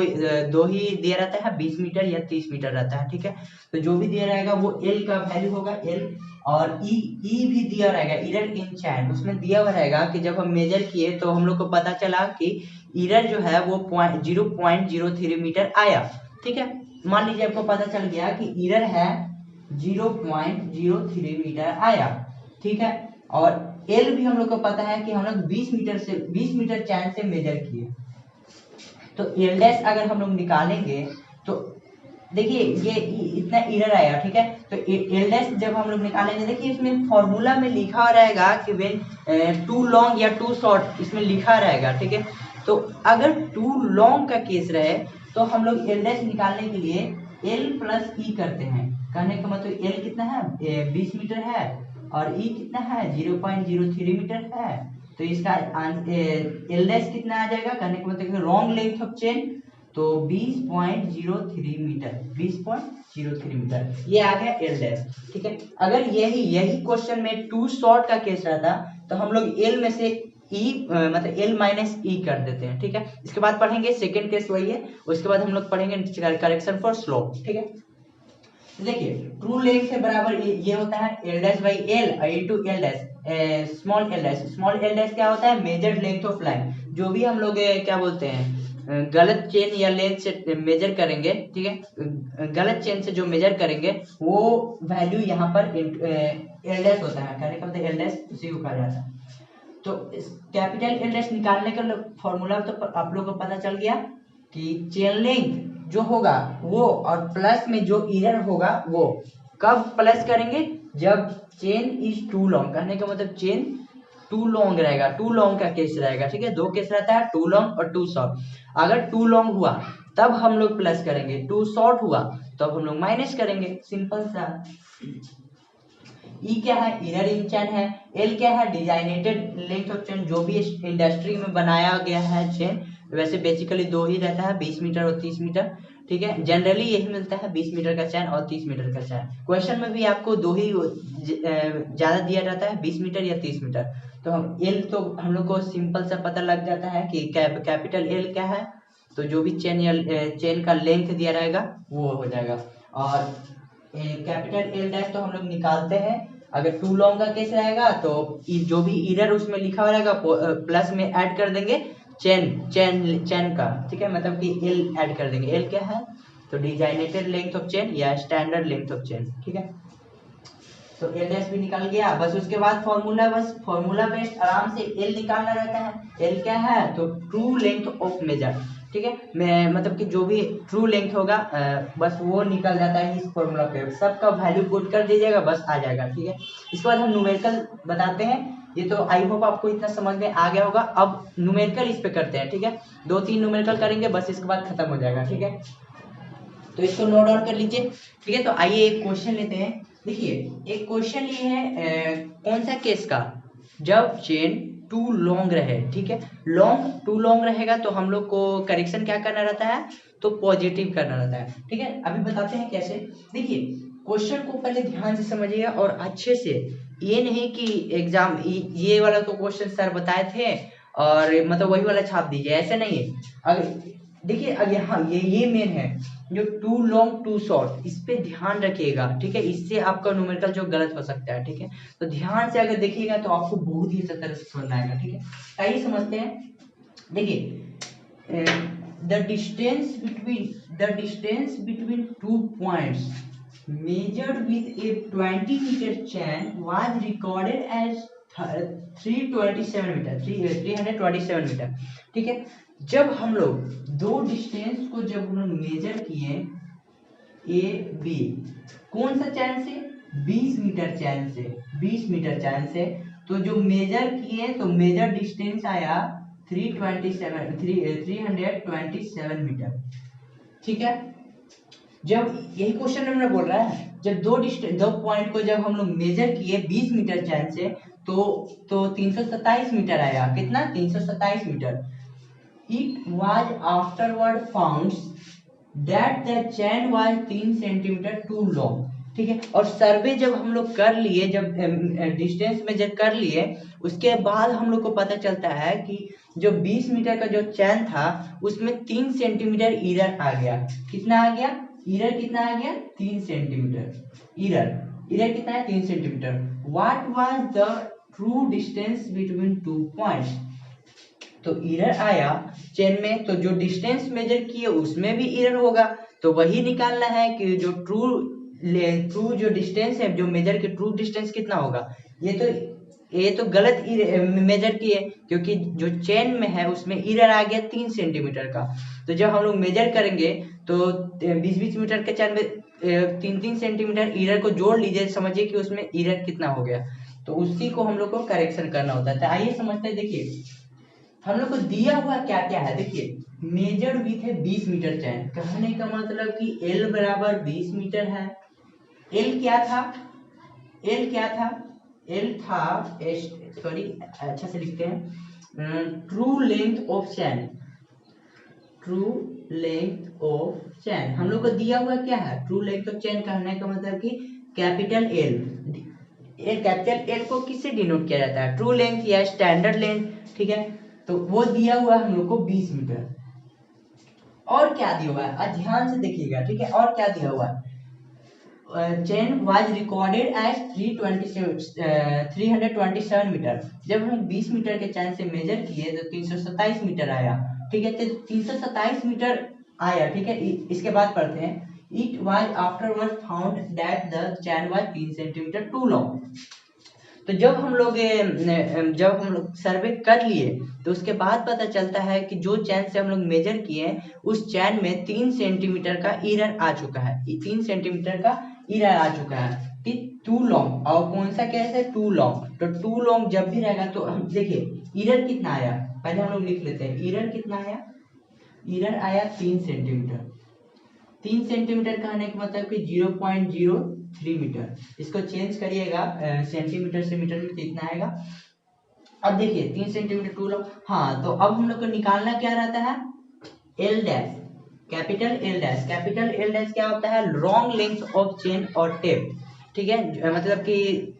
ही दिया रहता है, 20 मीटर या 30 मीटर रहता है, ठीक है। तो जो भी दिया रहेगा वो एल का वैल्यू होगा एल, और ई भी दिया रहेगा एरर इन चैन, उसमें दिया हुआ रहेगा कि जब हम मेजर किए तो हम लोग को पता चला कि एरर जो है वो 0.03 मीटर आया, ठीक है। मान लीजिए आपको पता चल गया कि एरर है 0.03 मीटर आया, ठीक है, और एल भी हम लोग को पता है कि हम लोग 20 मीटर चैन से मेजर किए, तो एल डैश अगर हम लोग निकालेंगे तो देखिए ये इतना एरर आएगा, ठीक है। तो एल डैश जब हम लोग निकालेंगे, देखिए इसमें फॉर्मूला में लिखा रहेगा कि व्हेन टू लॉन्ग या टू शॉर्ट, इसमें लिखा रहेगा, ठीक है। तो अगर टू लॉन्ग का केस रहे तो हम लोग एल डैश निकालने के लिए एल प्लस ई करते हैं। कहने का मतलब एल कितना है, 20 मीटर है, और ई कितना है, 0.03 मीटर है। तो इसका एल डैश कितना आ जाएगा, कहने का मतलब रॉन्ग लेंथ ऑफ चेन, तो 20.03 मीटर, 20.03 मीटर ये आ गया एल डैश, ठीक है। अगर यही क्वेश्चन में टू शॉर्ट का केस रहता तो हम लोग एल में से ई मतलब एल माइनस ई कर देते हैं, ठीक है। इसके बाद पढ़ेंगे सेकेंड केस वही है, उसके बाद हम लोग पढ़ेंगे करेक्शन फॉर स्लोप, ठीक है। देखिए ट्रू लेंथ से बराबर ये होता है L dash by L into L dash small L dash. Small L dash क्या होता है, मेजर्ड लेंथ ऑफ लाइन। जो भी हम लोग क्या बोलते हैं गलत चेन या लेंथ से मेजर करेंगे, ठीक है, गलत चेन से जो मेजर करेंगे वो वैल्यू यहाँ पर एल डैश होता है, कहने का मतलब एल डैश उसी को कहा जाता है। तो कैपिटल एल डैश निकालने का फॉर्मूला तो आप लोग को पता चल गया कि चेन लेंथ जो होगा वो और प्लस में जो एरर होगा वो कब प्लस करेंगे, जब चेन इज टू लॉन्ग। कहने का मतलब चेन टू लॉन्ग रहेगा, टू लॉन्ग का केस रहेगा, ठीक है। दो केस रहता है, टू लॉन्ग और टू शॉर्ट। अगर टू लॉन्ग हुआ तब हम लोग प्लस करेंगे, टू शॉर्ट हुआ तब हम लोग माइनस करेंगे, सिंपल सा। ई क्या है, इनर इन चेन है। एल क्या है, डिजाइनेटेड लेंथ ऑफ चेन, जो भी इंडस्ट्री में बनाया गया है चेन। वैसे बेसिकली दो ही रहता है, 20 मीटर और 30 मीटर, ठीक है। जनरली यही मिलता है, 20 मीटर का चैन और 30 मीटर का चैन। क्वेश्चन में भी आपको दो ही ज्यादा दिया जाता है, 20 मीटर या 30 मीटर। तो हम एल तो हम लोग को सिंपल सा पता लग जाता है कि कैपिटल एल क्या है, तो जो भी चेन या चेन का लेंथ दिया रहेगा वो हो जाएगा। और कैपिटल एल डैश तो हम लोग निकालते हैं, अगर टू लॉन्ग का केस रहेगा तो जो भी इरर उसमें लिखा हुआ रहेगा प्लस में ऐड कर देंगे चेन चेन चेन का, ठीक है, मतलब कि एल ऐड कर देंगे। एल क्या है, तो डिजाइनेटेड लेंथ ऑफ चेन या स्टैंडर्ड लेंथ ऑफ चेन, ठीक है। तो एल डैश भी निकल गया। बस उसके बाद फॉर्मूला, बस फॉर्मूला बेस्ड आराम से एल निकालना रहता है। एल क्या है, तो ट्रू लेंथ ऑफ मेजर, ठीक है। मैं मतलब कि जो भी ट्रू लेंथ होगा बस वो निकल जाता है इस फॉर्मूला पे, सबका वैल्यू पुट कर दीजिएगा बस आ जाएगा, ठीक है। इसके बाद हम न्यूमेरिकल बताते हैं। ये तो आई होप आपको इतना समझ में आ गया होगा। अब न्यूमेरिकल इस पे करते हैं, ठीक है। 2-3 न्यूमेरिकल करेंगे बस, इसके बाद खत्म हो जाएगा, ठीक है। तो इसको नोट डाउन कर लीजिए, ठीक है। तो आइए एक क्वेश्चन लेते हैं। देखिए एक क्वेश्चन ये है कौन सा केस का, जब चेन टू लॉन्ग रहे, ठीक है। लॉन्ग टू लॉन्ग रहेगा तो हम लोग को करेक्शन क्या करना रहता है, तो पॉजिटिव करना रहता है, ठीक है। अभी बताते हैं कैसे। देखिए क्वेश्चन को पहले ध्यान से समझिएगा और अच्छे से, ये नहीं कि एग्जाम ये वाला तो क्वेश्चन सर बताए थे और मतलब वही वाला छाप दीजिए, ऐसे नहीं है। अगर देखिए अगर हाँ ये मेन है, जो टू लॉन्ग टू शॉर्ट, इस पे ध्यान रखिएगा, ठीक है। इससे आपका न्यूमेरिकल जो गलत हो सकता है, ठीक है। तो ध्यान से अगर देखिएगा तो आपको बहुत ही अच्छी तरह से समझ आएगा, ठीक है। आइए समझते हैं। देखिए the distance between two points measured with a 20-meter chain was recorded as 327 metre, 327 metre, ठीक है। जब हम लोग दो डिस्टेंस को जब हम लोग मेजर किए ए बी, कौन सा चैन से, 20 मीटर चैन से, 20 मीटर चैन से, तो जो मेजर किए तो मेजर डिस्टेंस आया 327 मीटर, ठीक है। जब यही क्वेश्चन में बोल रहा है, जब दो पॉइंट को जब हम लोग मेजर किए 20 मीटर चैन से तो 327 मीटर आया, कितना, 327 metre. It was afterward found that the chain was 3 centimetre too long, ठीक है। और सर्वे जब हम लोग कर लिए, जब डिस्टेंस मेजर कर लिए, उसके बाद हम लोग को पता चलता है कि जो 20 मीटर का जो चैन था उसमें 3 सेंटीमीटर इरर आ गया। कितना आ गया, इरर कितना आ गया, 3 सेंटीमीटर। इरर कितना है, 3 centimetre. What was the true distance between two points, तो इरर आया चेन में, तो जो डिस्टेंस मेजर किए उसमें भी इरर होगा, तो वही निकालना है कि जो ट्रू जो डिस्टेंस है, जो मेजर के ट्रू डिस्टेंस कितना होगा। ये तो ये तो गलत मेजर किए, क्योंकि जो चेन में है उसमें एरर आ गया 3 सेंटीमीटर का। तो जब हम लोग मेजर करेंगे तो 20-20 मीटर के चेन में 3-3 सेंटीमीटर एरर को जोड़ लीजिए, समझिए कि उसमें एरर कितना हो गया। तो उसी को हम लोग को करेक्शन करना होता है। तो आइए समझते हैं। देखिए हम लोग को दिया हुआ क्या क्या है। देखिए मेजर विथ है 20 मीटर चैन, कहने का मतलब कि L बराबर 20 मीटर है। L क्या था? L क्या था? L था, सॉरी अच्छा से लिखते हैं, true length of chain. True length of chain हम लोग को दिया हुआ क्या है? ट्रू लेंथ ऑफ चैन, कहने का मतलब कि कैपिटल L। कैपिटल L को किससे डिनोट किया जाता है? ट्रू लेंथ या स्टैंडर्ड लेंथ, ठीक है। तो वो दिया हुआ हम लोग को 20 मीटर। और क्या दिया हुआ है ध्यान से देखिएगा, ठीक है। और क्या दिया हुआ है? Chain was recorded as 327 metre. जब हम 20 मीटर के चैन से मेजर किए तो 327 मीटर आया, ठीक है। तो 327 मीटर आया, ठीक है। इसके बाद पढ़ते हैं, it was afterward found that the chain was 3 centimetre too long. तो जब हम लोग सर्वे कर लिए तो उसके बाद पता चलता है कि जो चैन से हम लोग मेजर किए उस चैन में 3 सेंटीमीटर का एरर आ चुका है। 3 सेंटीमीटर का एरर आ चुका है, टू लॉन्ग। और कौन सा केस है? Too long. तो टू लॉन्ग जब भी रहेगा तो हम देखिए एरर कितना आया, पहले हम लोग लिख लेते हैं। एरर कितना आया? एरर आया 3 सेंटीमीटर। 3 सेंटीमीटर का आने का मतलब कि 0.03 मीटर। इसको चेंज करिएगा सेंटीमीटर से मीटर में, कितना आएगा? अब देखिए 3 सेंटीमीटर टू लॉन्ग। हाँ, तो अब हम लोग को निकालना क्या रहता है? L dash, capital L dash. Capital L dash क्या होता है? लॉन्ग लेंथ ऑफ चेन और टेप, ठीक है। मतलब कि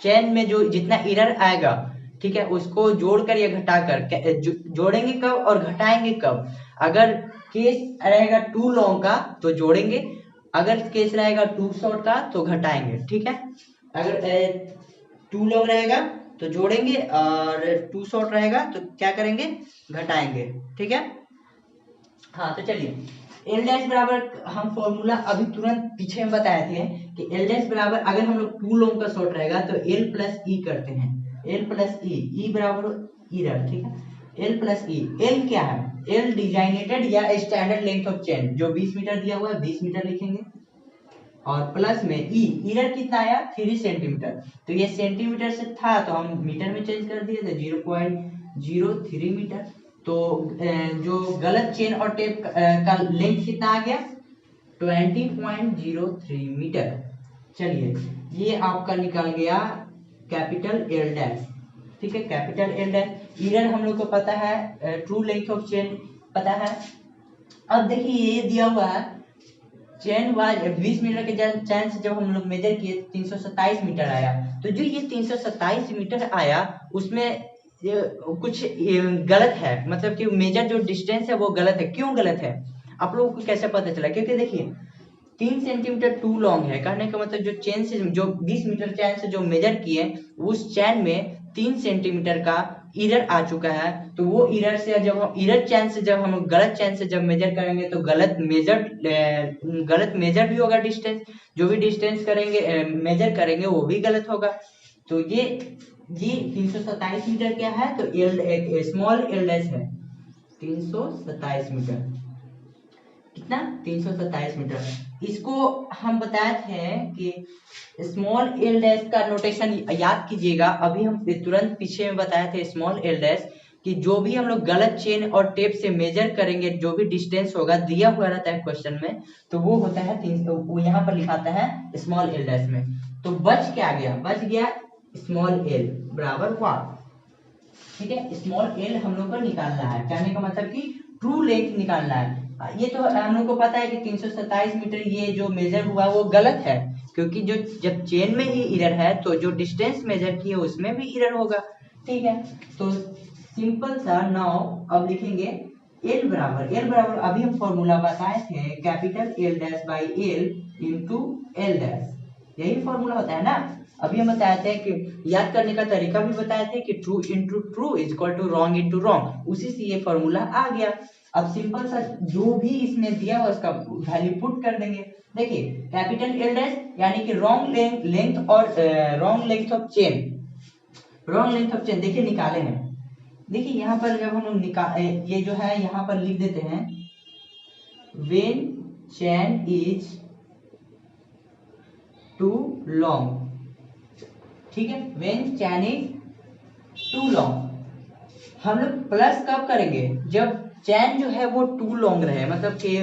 चेन में जो जितना एरर आएगा, ठीक है, उसको जोड़कर या घटाकर, जोड़ेंगे कब और घटाएंगे कब? अगर केस रहेगा टू लॉन्ग का तो जोड़ेंगे, अगर केस रहेगा टू शॉर्ट का तो घटाएंगे, ठीक है। अगर टू लॉन्ग रहेगा तो जोड़ेंगे और टू शॉर्ट रहेगा तो क्या करेंगे? घटाएंगे, ठीक है। हाँ तो चलिए एल डैश बराबर, हम फॉर्मूला अभी तुरंत पीछे में बताए थे कि एल डैश बराबर, अगर हम लोग टू लॉन्ग का शॉर्ट रहेगा तो एल प्लस ई करते हैं। एल प्लस ई, ई बराबर एरर, ठीक है। एल प्लस ई। एल क्या है? एल डिजाइनेटेड या स्टैंडर्ड लेंथ ऑफ चेन, जो 20 मीटर दिया हुआ है 20 मीटर लिखेंगे, और प्लस में ई, एरर कितना आया? 3 सेंटीमीटर। तो ये सेंटीमीटर से था तो हम मीटर में चेंज कर दिए थे, 0.03 मीटर। तो जो गलत चेन और टेप का लेंथ कितना आ गया? 20.03 मीटर। चलिए ये आपका निकल गया कैपिटल एल डैश, ठीक है। Capital L dash. एरर हम लोग को पता है, ट्रू लेंथ ऑफ चेन पता है। अब देखिए ये दिया हुआ है चेन वाज 20 मीटर के चैन से जब हम लोग मेजर किए 327 मीटर आया। तो जो ये 327 मीटर आया उसमें कुछ गलत है, मतलब कि मेजर जो डिस्टेंस है वो गलत है। क्यों गलत है आप लोगों को कैसे पता चला? क्योंकि देखिए 3 सेंटीमीटर टू लॉन्ग है, कहने का मतलब जो चेन से, जो 20 मीटर चैन से जो मेजर किए उस चैन में 3 सेंटीमीटर का एरर आ चुका है। तो वो एरर से जब हम एरर चैन से जब हम गलत चैन से जब मेजर करेंगे तो गलत मेजर भी होगा डिस्टेंस, जो भी डिस्टेंस करेंगे मेजर करेंगे वो भी गलत होगा। तो ये 327 मीटर क्या है? तो एल, स्मॉल एल डैश है 327 मीटर। कितना? 327 मीटर। इसको हम बताए थे कि स्मॉल एल डैश का नोटेशन याद कीजिएगा, अभी हम तुरंत पीछे में बताए थे स्मॉल एल डैश कि जो भी हम लोग गलत चेन और टेप से मेजर करेंगे, जो भी डिस्टेंस होगा दिया हुआ रहता है क्वेश्चन में, तो वो होता है 300, वो यहाँ पर लिखाता है स्मॉल एल डैश में। तो बच क्या गया? बच गया स्मॉल एल बराबर व्हाट, ठीक है। स्मॉल एल हम लोग को निकालना है, कहने का मतलब कि ट्रू लेंथ निकालना है। ये तो हम लोग को पता है कि 327 मीटर ये जो मेजर हुआ वो गलत है, क्योंकि जो जब चेन में ही एरर है तो जो डिस्टेंस मेजर किए उसमें भी एरर होगा, ठीक है। तो सिंपल सा नाउ अब लिखेंगे एल बराबर अभी हम फॉर्मूला बताए थे, capital L dash by L into L dash, यही फॉर्मूला होता है ना। अभी हम बताए थे कि याद करने का तरीका भी बताए थे कि true into true is equal to wrong into wrong, उसी से ये फॉर्मूला आ गया। अब सिंपल सा जो भी इसमें दिया हुआ उसका वैल्यू पुट कर देंगे। देखिए कैपिटल एल डैश यानी कि रॉन्ग लेंथ और wrong length of chain, wrong length of chain देखिए निकाले हैं। देखिए यहाँ पर जब हम लोग ये जो है यहाँ पर लिख देते हैं when chain is too long, ठीक है, when chain is too long। हम लोग प्लस कब करेंगे, जब चैन जो है वो टू लॉन्ग रहे, मतलब कि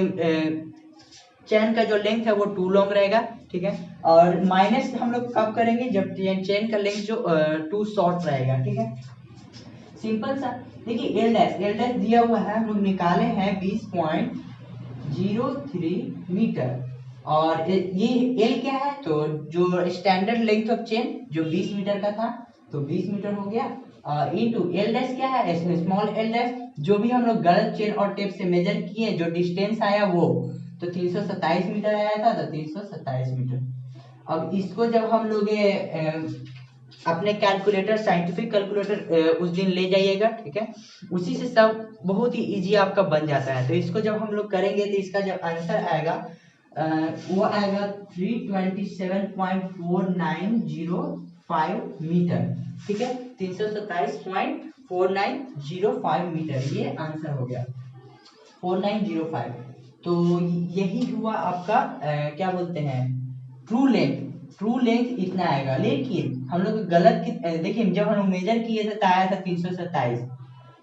चैन का जो लेंथ है वो टू लॉन्ग रहेगा, ठीक है। और माइनस हम लोग कब करेंगे, जब चेन का लेंथ जो टू शॉर्ट रहेगा, ठीक है। सिंपल सा। देखिए एल डैश दिया हुआ है, हम लोग निकाले हैं 20.03 मीटर, और ये एल क्या है, तो जो स्टैंडर्ड लेंथ ऑफ चेन जो 20 मीटर का था, तो 20 मीटर हो गया, इनटू एल डैश क्या है, स्मॉल एल डैश जो भी हम लोग गलत चेन और टेप से मेजर किए, जो डिस्टेंस आया वो तो 327 मीटर आया था, तो 327 मीटर। अब इसको जब हम लोग अपने कैलकुलेटर, साइंटिफिक कैलकुलेटर उस दिन ले जाइएगा, ठीक है, उसी से सब बहुत ही इजी आपका बन जाता है। तो इसको जब हम लोग करेंगे तो इसका जब आंसर आएगा वो आएगा 327.4905 मीटर, ठीक है, 327.4905 मीटर, ये आंसर हो गया 4905। तो यही हुआ आपका क्या बोलते हैं ट्रू लेंथ इतना आएगा। लेकिन हम लोग गलत देखिए जब हम लोग मेजर किए थे तो आया था 327,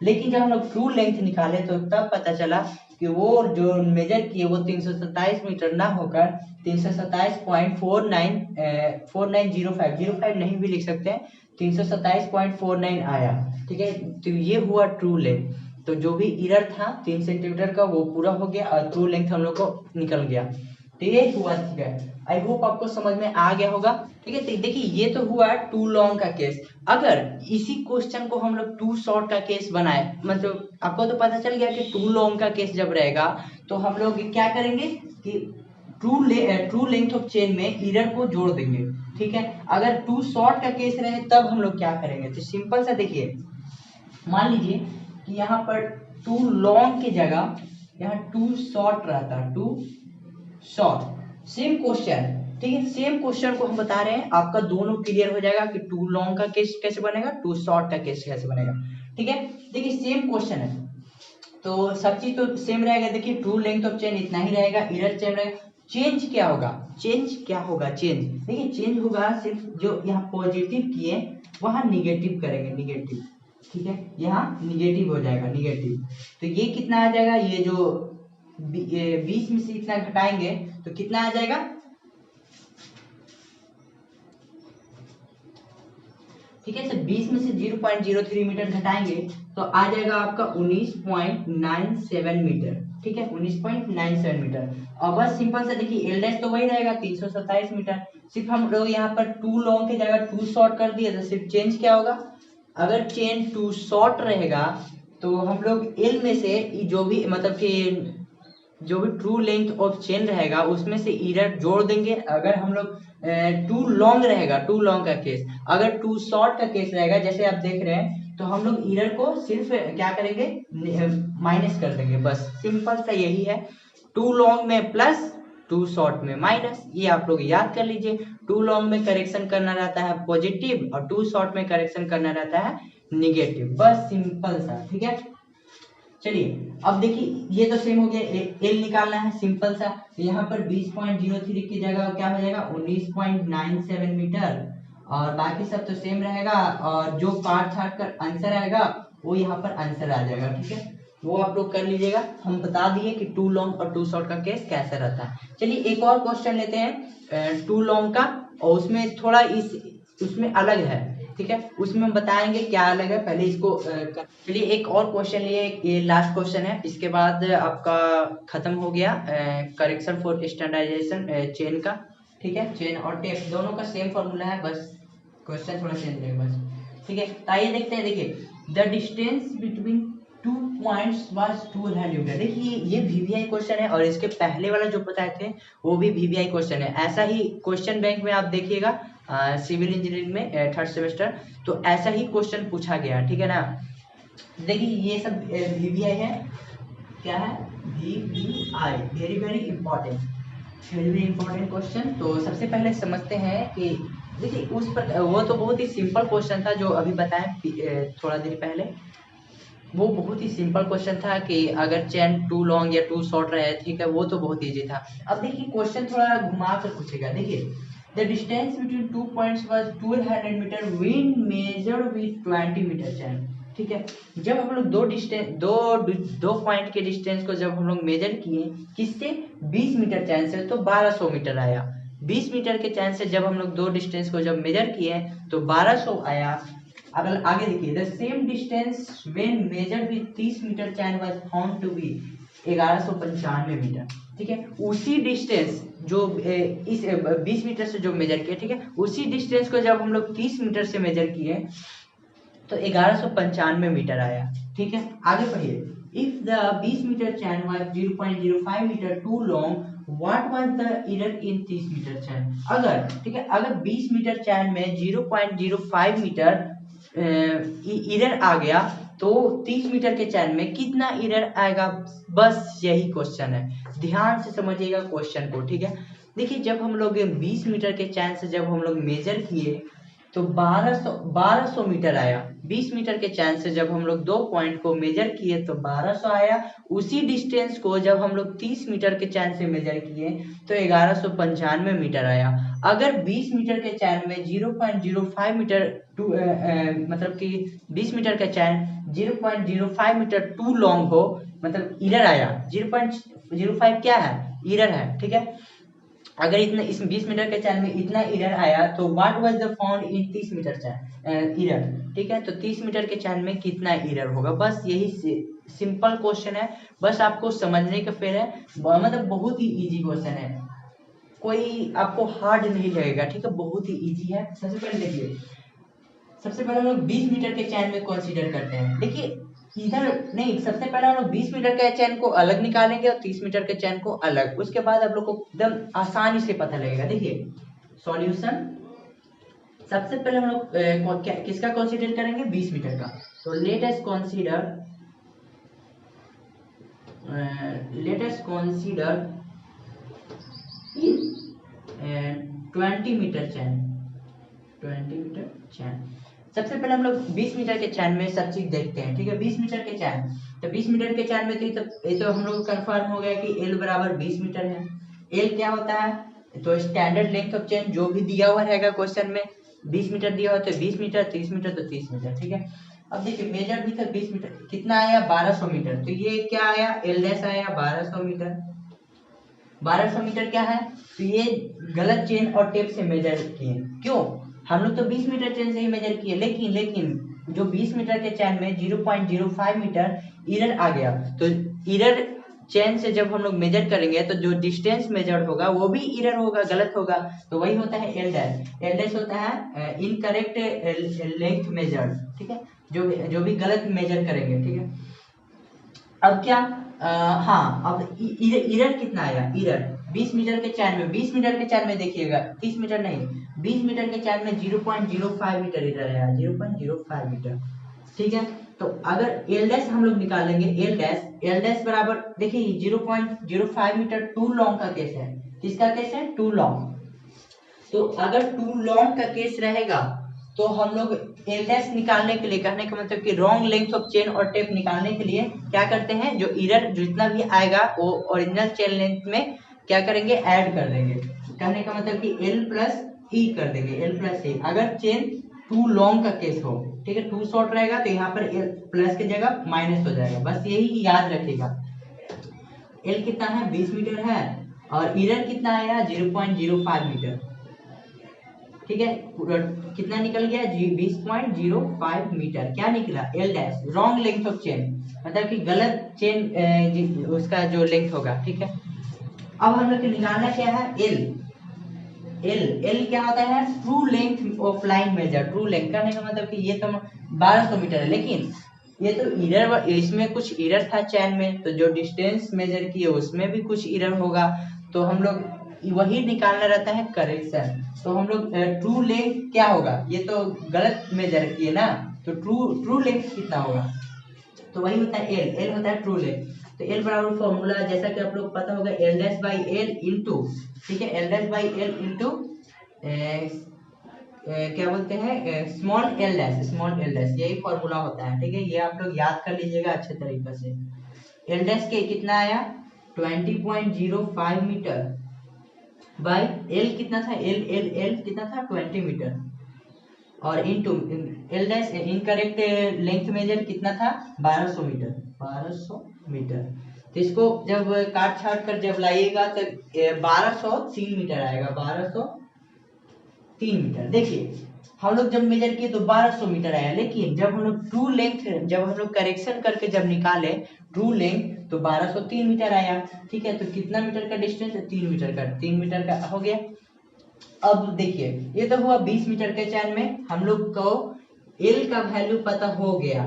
लेकिन जब हम लोग ट्रू लेंथ निकाले तो तब पता चला कि वो जो मेजर किए वो 327 मीटर ना होकर 327.4905 नहीं भी लिख सकते हैं, 327.49 आया, ठीक है। तो ये हुआ ट्रू लेंथ। तो जो भी एरर था 3 सेंटीमीटर का वो पूरा हो गया और ट्रू लेंथ हम लोग को निकल गया। तो ये हुआ, ठीक है। आई होप आपको समझ में आ गया होगा, ठीक है। तो देखिए ये तो हुआ टू लॉन्ग का केस। अगर इसी क्वेश्चन को हम लोग टू शॉर्ट का केस बनाए, मतलब आपको तो पता चल गया कि टू लॉन्ग का केस जब रहेगा तो हम लोग क्या करेंगे कि ट्रू लेंथ ऑफ चेन में एरर को जोड़ देंगे, ठीक है। अगर टू शॉर्ट का केस रहे तब हम लोग क्या करेंगे, तो सिंपल सा देखिए, मान लीजिए कि यहाँ पर टू लॉन्ग की जगह यहाँ टू शॉर्ट रहता, टू शॉर्ट, सेम क्वेश्चन, ठीक है, सेम क्वेश्चन को हम बता रहे हैं, आपका दोनों क्लियर हो जाएगा कि टू लॉन्ग का केस कैसे बनेगा, टू शॉर्ट का केस कैसे बनेगा, ठीक है। देखिए सेम क्वेश्चन है तो सब चीज तो सेम रहेगा। देखिए ट्रू लेंथ ऑफ चेन इतना ही रहेगा, एरर सेम रहेगा। चेंज क्या होगा, चेंज देखिए चेंज होगा सिर्फ जो यहाँ पॉजिटिव किए वहां निगेटिव करेंगे, निगेटिव, ठीक है, यहाँ निगेटिव हो जाएगा, निगेटिव। तो ये कितना आ जाएगा, ये जो 20 में से इतना घटाएंगे तो कितना आ जाएगा, ठीक है। तो 20 में से 0.03 मीटर घटाएंगे तो आ जाएगा आपका 19.97 मीटर, ठीक है, 19.97 मीटर। और बस सिंपल सा देखिए एल डैश तो वही रहेगा 327 मीटर, सिर्फ हम लोग यहाँ पर टू लॉन्ग की जगह टू शॉर्ट कर दिए, तो सिर्फ चेंज क्या होगा, अगर चेन टू शॉर्ट रहेगा तो हम लोग एल में से जो भी मतलब कि जो भी ट्रू लेंथ ऑफ चेन रहेगा उसमें से एरर जोड़ देंगे। अगर हम लोग टू लॉन्ग रहेगा, टू लॉन्ग का केस, अगर टू शॉर्ट का केस रहेगा जैसे आप देख रहे हैं, तो हम लोग एरर को सिर्फ क्या करेंगे, माइनस कर देंगे, बस सिंपल सा यही है। टू लॉन्ग में प्लस, टू शॉर्ट में माइनस, ये आप लोग याद कर लीजिए। टू लॉन्ग में करेक्शन करना रहता है पॉजिटिव और टू शॉर्ट में करेक्शन करना रहता है निगेटिव, बस सिंपल सा, ठीक है। चलिए अब देखिए ये तो सेम हो गया, एल निकालना है सिंपल सा, तो यहाँ पर 20.03 की जगह क्या हो जाएगा 19.97 मीटर, और बाकी सब तो सेम रहेगा, और जो पार्ट थार्ट का आंसर आएगा वो यहाँ पर आंसर आ जाएगा, ठीक है, वो आप लोग कर लीजिएगा। हम बता दिए कि टू लॉन्ग और टू शॉर्ट का केस कैसे रहता है। चलिए एक और क्वेश्चन लेते हैं टू लॉन्ग का, और उसमें थोड़ा उसमें अलग है, ठीक है, उसमें हम बताएंगे क्या अलग है। पहले इसको चलिए एक और क्वेश्चन लिए, ये लास्ट क्वेश्चन है, इसके बाद आपका खत्म हो गया करेक्शन फॉर स्टैंडर्डाइजेशन चेन का, ठीक है। चेन और टेप दोनों का सेम फॉर्मूला है, बस क्वेश्चन थोड़ा चेंज है बस, ठीक है। तो आइए देखते हैं, देखिए the distance between 2 points was 200 metre. देखिए ये वीवीआई क्वेश्चन है, और इसके पहले वाला जो बताए थे वो भी वीवीआई क्वेश्चन है। ऐसा ही क्वेश्चन बैंक में आप देखिएगा सिविल इंजीनियरिंग में थर्ड सेमेस्टर, तो ऐसा ही क्वेश्चन पूछा गया, ठीक है ना। देखिए ये सब वीवीआई है, क्या है VVI, very very important, very very important question. तो सबसे पहले समझते हैं कि देखिए उस पर वो तो बहुत ही सिंपल क्वेश्चन था जो अभी बताएं थोड़ा देर पहले, वो बहुत ही सिंपल क्वेश्चन था कि अगर चेन टू लॉन्ग या टू शॉर्ट रहे, ठीक है, वो तो बहुत इजी था। अब देखिए क्वेश्चन थोड़ा घुमा कर पूछेगा। देखिए the distance between 2 points was 1200 metre when measured with 20 metre chain, ठीक है। जब हम लोग दो पॉइंट के डिस्टेंस को जब हम लोग मेजर किए किससे, 20 मीटर चेन से, तो 1200 मीटर आया। 20 मीटर के चेन से जब हम लोग दो डिस्टेंस को जब मेजर किए तो 1200 आया। अगर आगे देखिए, the same distance when measured with 30 metre chain was found to be 1195 metre, ठीक है। उसी डिस्टेंस जो इस 20 मीटर से जो मेजर किया, ठीक है, उसी डिस्टेंस को जब हम लोग 30 मीटर से मेजर किए तो 1195 मीटर आया, ठीक है। आगे पढ़िए, if the 20 metre chain was 0.05 metre too long what was the error in 30 metre chain. अगर, ठीक है, अगर 20 मीटर चैन में 0.05 मीटर एरर आ गया तो 30 मीटर के चैन में कितना एरर आएगा, बस यही क्वेश्चन है। ध्यान से समझिएगा क्वेश्चन को, ठीक है। देखिए जब हम लोग 20 मीटर के चैन से जब हम लोग मेजर किए तो 1200 मीटर आया। 20 मीटर के चैन से जब हम लोग दो पॉइंट को मेजर किए तो 1200 आया। उसी डिस्टेंस को जब हम लोग 30 मीटर के चैन से मेजर किए तो 1195 मीटर आया। अगर 20 मीटर के चैन में 0.05 मीटर मतलब कि 20 मीटर का चैन 0.05 मीटर टू लॉन्ग हो, मतलब एरर आया, 0.05 क्या है, एरर है, ठीक है। अगर इतना इस 20 मीटर के चैन में इतना एरर आया तो what was the found in 30 metre chain error, ठीक है। तो 30 मीटर के चैन में कितना एरर होगा, बस यही सिंपल क्वेश्चन है, बस आपको समझने का फेर है, मतलब बहुत ही इजी क्वेश्चन है, कोई आपको हार्ड नहीं लगेगा, ठीक है, बहुत ही इजी है। सबसे पहले देखिए, सबसे पहले हम लोग 20 मीटर के चैन में कंसीडर करते हैं। देखिए इधर नहीं, सबसे पहले हम लोग 20 मीटर के चैन को अलग निकालेंगे और 30 मीटर के चैन को अलग, उसके बाद आप लोग को एकदम आसानी से पता लगेगा। देखिए सॉल्यूशन, सबसे पहले हम लोग किसका कंसीडर करेंगे, 20 मीटर का। तो लेट अस कंसीडर 20 मीटर चैन, 20 मीटर चैन। सबसे पहले हम लोग 20 मीटर के चैन में सब चीज देखते हैं, ठीक है। 20 मीटर के चैन, तो 20 मीटर के चैन में तो ये तो हम लोग कंफर्म हो गया कि L बराबर 20 मीटर है। L क्या होता है, तो स्टैंडर्ड लेंथ ऑफ चेन जो भी दिया हुआ रहेगा क्वेश्चन में, 20 मीटर दिया हुआ तो 20 मीटर, 30 मीटर तो 30 मीटर, ठीक है। अब देखिए मेजर भी था 20 मीटर, कितना आया, 1200 मीटर, तो ये क्या आया, L डैश आया 1200 मीटर। 1200 मीटर क्या है, तो ये गलत चेन और टेप से मेजर किए, क्यों, हम लोग तो 20 मीटर चेन से ही मेजर किए, लेकिन जो 20 मीटर के चैन में 0.05 मीटर एरर आ गया, तो एरर चेन से जब हम लोग मेजर करेंगे तो जो डिस्टेंस मेजर्ड होगा वो भी एरर होगा, गलत होगा, तो वही होता है एल डैश। एल डैश होता है इनकरेक्ट लेंथ मेजर्ड, ठीक है, जो भी गलत मेजर करेंगे, ठीक है। अब क्या, हाँ, अब एरर कितना आया, एरर 20 मीटर के चैन में, 20 मीटर के चैन में देखिएगा, 30 मीटर नहीं, 20 मीटर के चैन में 0.05 मीटर एरर आया, 0.05 मीटर, ठीक है। तो अगर एल डैश हम लोग निकालेंगे, एल डैश बराबर, देखिए 0.05 मीटर टू लॉन्ग का केस है, किसका केस है, टू लॉन्ग। तो अगर टू लॉन्ग का केस रहेगा तो हम लोग एल डैश निकालने के लिए, कहने का मतलब कि रॉन्ग लेंथ ऑफ चेन और टेप निकालने के लिए क्या करते हैं, जो एरर जितना भी आएगा वो ओरिजिनल चेन लेंथ में क्या करेंगे, ऐड कर देंगे, कहने का मतलब कि एल प्लस ई कर देंगे, एल प्लस ई, अगर चेन टू लॉन्ग का केस हो, ठीक है। टू शॉर्ट रहेगा तो यहाँ पर एल प्लस की जगह माइनस हो जाएगा, बस यही याद रखिएगा। एल कितना है, 20 मीटर है, और एरर कितना आया, 0.05 मीटर, ठीक है। कितना निकल गया, 20.05 मीटर, क्या निकला, L dash, wrong length of chain, मतलब कि गलत चेन उसका जो लेंथ होगा, ठीक है। अब हम लोग निकालना क्या है, एल। एल क्या होता है, true length of line measure, true length, कहने का मतलब कि ये तो 1200 मीटर है, लेकिन ये तो एरर, इसमें कुछ एरर था चैन में, तो जो डिस्टेंस मेजर किए उसमें भी कुछ एरर होगा, तो हम लोग वही निकालना रहता है करेक्शन। तो हम लोग ट्रू लेंथ क्या होगा, ये तो गलत मेजर किए ना, तो ट्रू लेंथ कितना होगा, तो वही होता है एल, एल होता है ट्रू लेंथ। तो एल बराबर फॉर्मूला जैसा कि आप लोग पता होगा, L dash by L into, ठीक है, L dash by L into क्या बोलते हैं, स्मॉल एल डैश, यही फॉर्मूला होता है, ठीक है। ये आप लोग याद कर लीजिएगा अच्छे तरीके से। एल डैश के कितना आया 20.05 मीटर बाई एल कितना था, एल कितना था 20 मीटर, और into L dash incorrect length major कितना था 1200 मीटर, 1200 मीटर। तो इसको जब काट छाट कर जब लाइएगा तो 1203 मीटर आएगा, 1203 मीटर। देखिए हम लोग जब मेजर किए तो 1200 मीटर आया, लेकिन जब हम लोग ट्रू लेंथ, जब हम लोग करेक्शन करके जब निकाले ट्रू लेंथ तो 1203 मीटर आया, ठीक है। तो कितना मीटर का डिस्टेंस है, 3 मीटर का, 3 मीटर का हो गया। अब देखिए ये तो हुआ 20 मीटर के चैन में, हम लोग को एल का वैल्यू पता हो गया।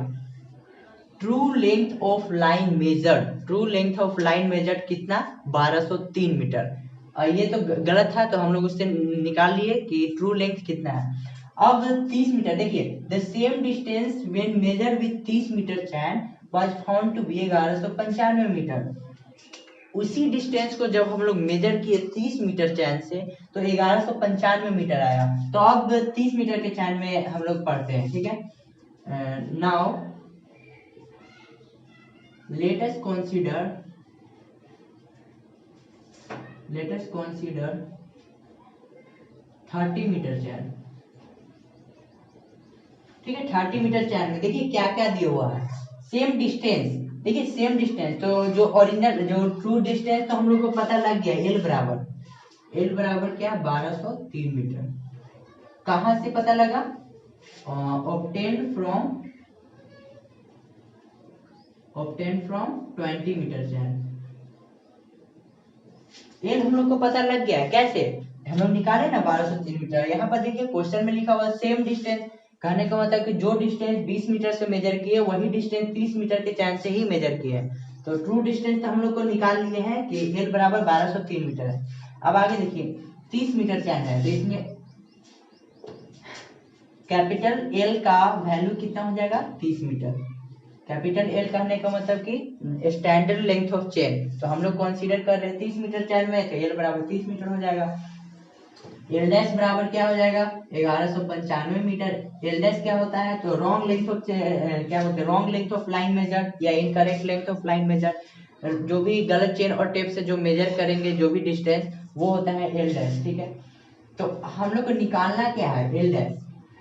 True length of line measured, true length of line measured कितना 1203 मीटर। ये तो गलत था तो हम लोग उससे निकाल लिए कि ट्रू लेंथ कितना है। अब 30 मीटर, देखिए the same distance when measure with 30 metre chain was found to be 1195 metre. उसी डिस्टेंस को जब हम लोग मेजर किए 30 मीटर चैन से तो 1195 मीटर आया। तो अब 30 मीटर के चैन में हम लोग पढ़ते हैं, ठीक है। Now let us consider 30 metre chain, ठीक है। 30 मीटर चैन में देखिए क्या क्या दिया हुआ है, सेम डिस्टेंस, देखिए सेम डिस्टेंस। तो जो ओरिजिनल जो ट्रू डिस्टेंस तो हम लोग को पता लग गया, एल बराबर क्या 1203 मीटर। कहां से पता लगा, obtained from 20 metre chain. L हम लोग को पता लग गया, कैसे हम लोग निकाले ना 1203 मीटर। यहाँ पर देखिए क्वेश्चन में लिखा हुआ सेम डिस्टेंस, कहने का मतलब कि जो डिस्टेंस 20 मीटर से मेजर किए वही डिस्टेंस 30 मीटर के चैन से ही मेजर किए। तो ट्रू डिस्टेंस तो हम लोग को निकाल लिए हैं कि एल बराबर 1203 मीटर है। अब आगे देखिए 30 मीटर चैन है तो इसमें कैपिटल एल का वैल्यू कितना हो जाएगा 30 मीटर। कैपिटल एल कहने का मतलब कि स्टैंडर्ड लेंथ ऑफ चेन, तो हम लोग कंसीडर कर रहे हैं 30 मीटर चैन में, तो एल बराबर 30 मीटर हो जाएगा। एल डैश बराबर क्या हो जाएगा 1195 मीटर। एल डैश क्या होता है, तो रॉन्ग लेंथ ऑफ क्या बोलते हैं, wrong length of line measure या incorrect length of line measure. जो भी गलत चेन और टेप से जो मेजर करेंगे जो भी डिस्टेंस वो होता है एल डैश, ठीक है। तो हम लोग को निकालना क्या है, L dash,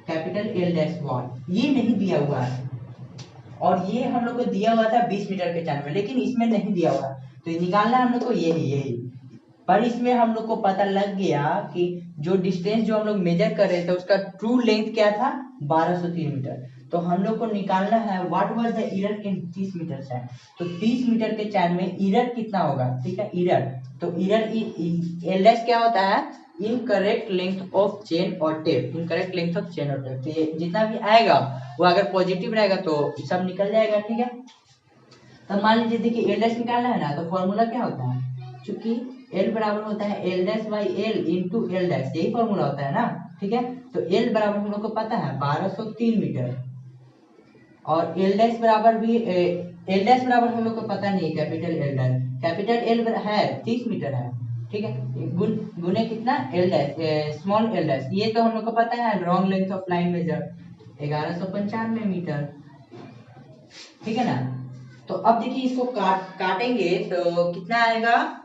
capital L dash 1, ये नहीं दिया हुआ है। और ये हम लोग को दिया हुआ था 20 मीटर के चैन में, लेकिन इसमें नहीं दिया हुआ, तो ये निकालना हम लोग को यही। पर इसमें हम लोग को पता लग गया कि जो डिस्टेंस जो हम लोग मेजर कर रहे थे उसका ट्रू लेंथ क्या था 1203 मीटर। तो हम लोग को निकालना है what was the error in 30 metre chain. तो 30 मीटर के चैन में एरर कितना होगा, ठीक है, एरर। तो एरर एल डैश क्या होता है, इनकरेक्ट लेंथ ऑफ चेन और tape, incorrect length of chain और टेप। तो ये जितना भी आएगा वो अगर पॉजिटिव रहेगा तो सब निकल जाएगा, ठीक है। तो मान लीजिए देखिए एल डैश निकालना है ना, तो फॉर्मूला क्या होता है, चूंकि एल बराबर होता है L dash by L into L dash, यही फॉर्मूला होता है ना, ठीक है। तो एल बराबर हम लोग को पता है 1203 मीटर, और एल डैश बराबर भी एल डैश बराबर हम लोग को पता नहीं, capital L dash, capital L है 30 मीटर है, ठीक है। गुने कितना L dash, small L dash, ये तो हम लोग को पता है wrong length of line measure 1195 metre, ठीक है ना। तो अब देखिए इसको काटेंगे तो कितना आएगा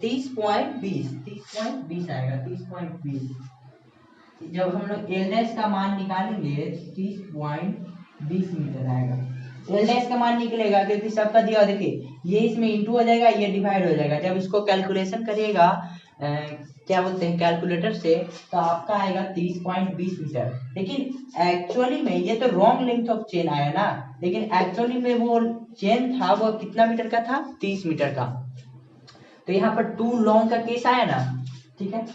30.20 आएगा, 30.20। जब हम लोग एल डैश का मान निकालेंगे 30.20 मीटर आएगा। एल डैश का मान निकलेगा क्योंकि सबका दिया, देखिए ये इसमें इंटू हो जाएगा, ये डिवाइड हो जाएगा। जब इसको कैलकुलेशन करिएगा क्या बोलते हैं कैलकुलेटर से, तो आपका आएगा 30.20 मीटर। लेकिन एक्चुअली में ये तो रॉन्ग लेंथ ऑफ चेन आया ना, लेकिन एक्चुअली में वो चेन था वो कितना मीटर का था 30 मीटर का। तो यहाँ पर टू लॉन्ग का केस आया ना, ठीक है।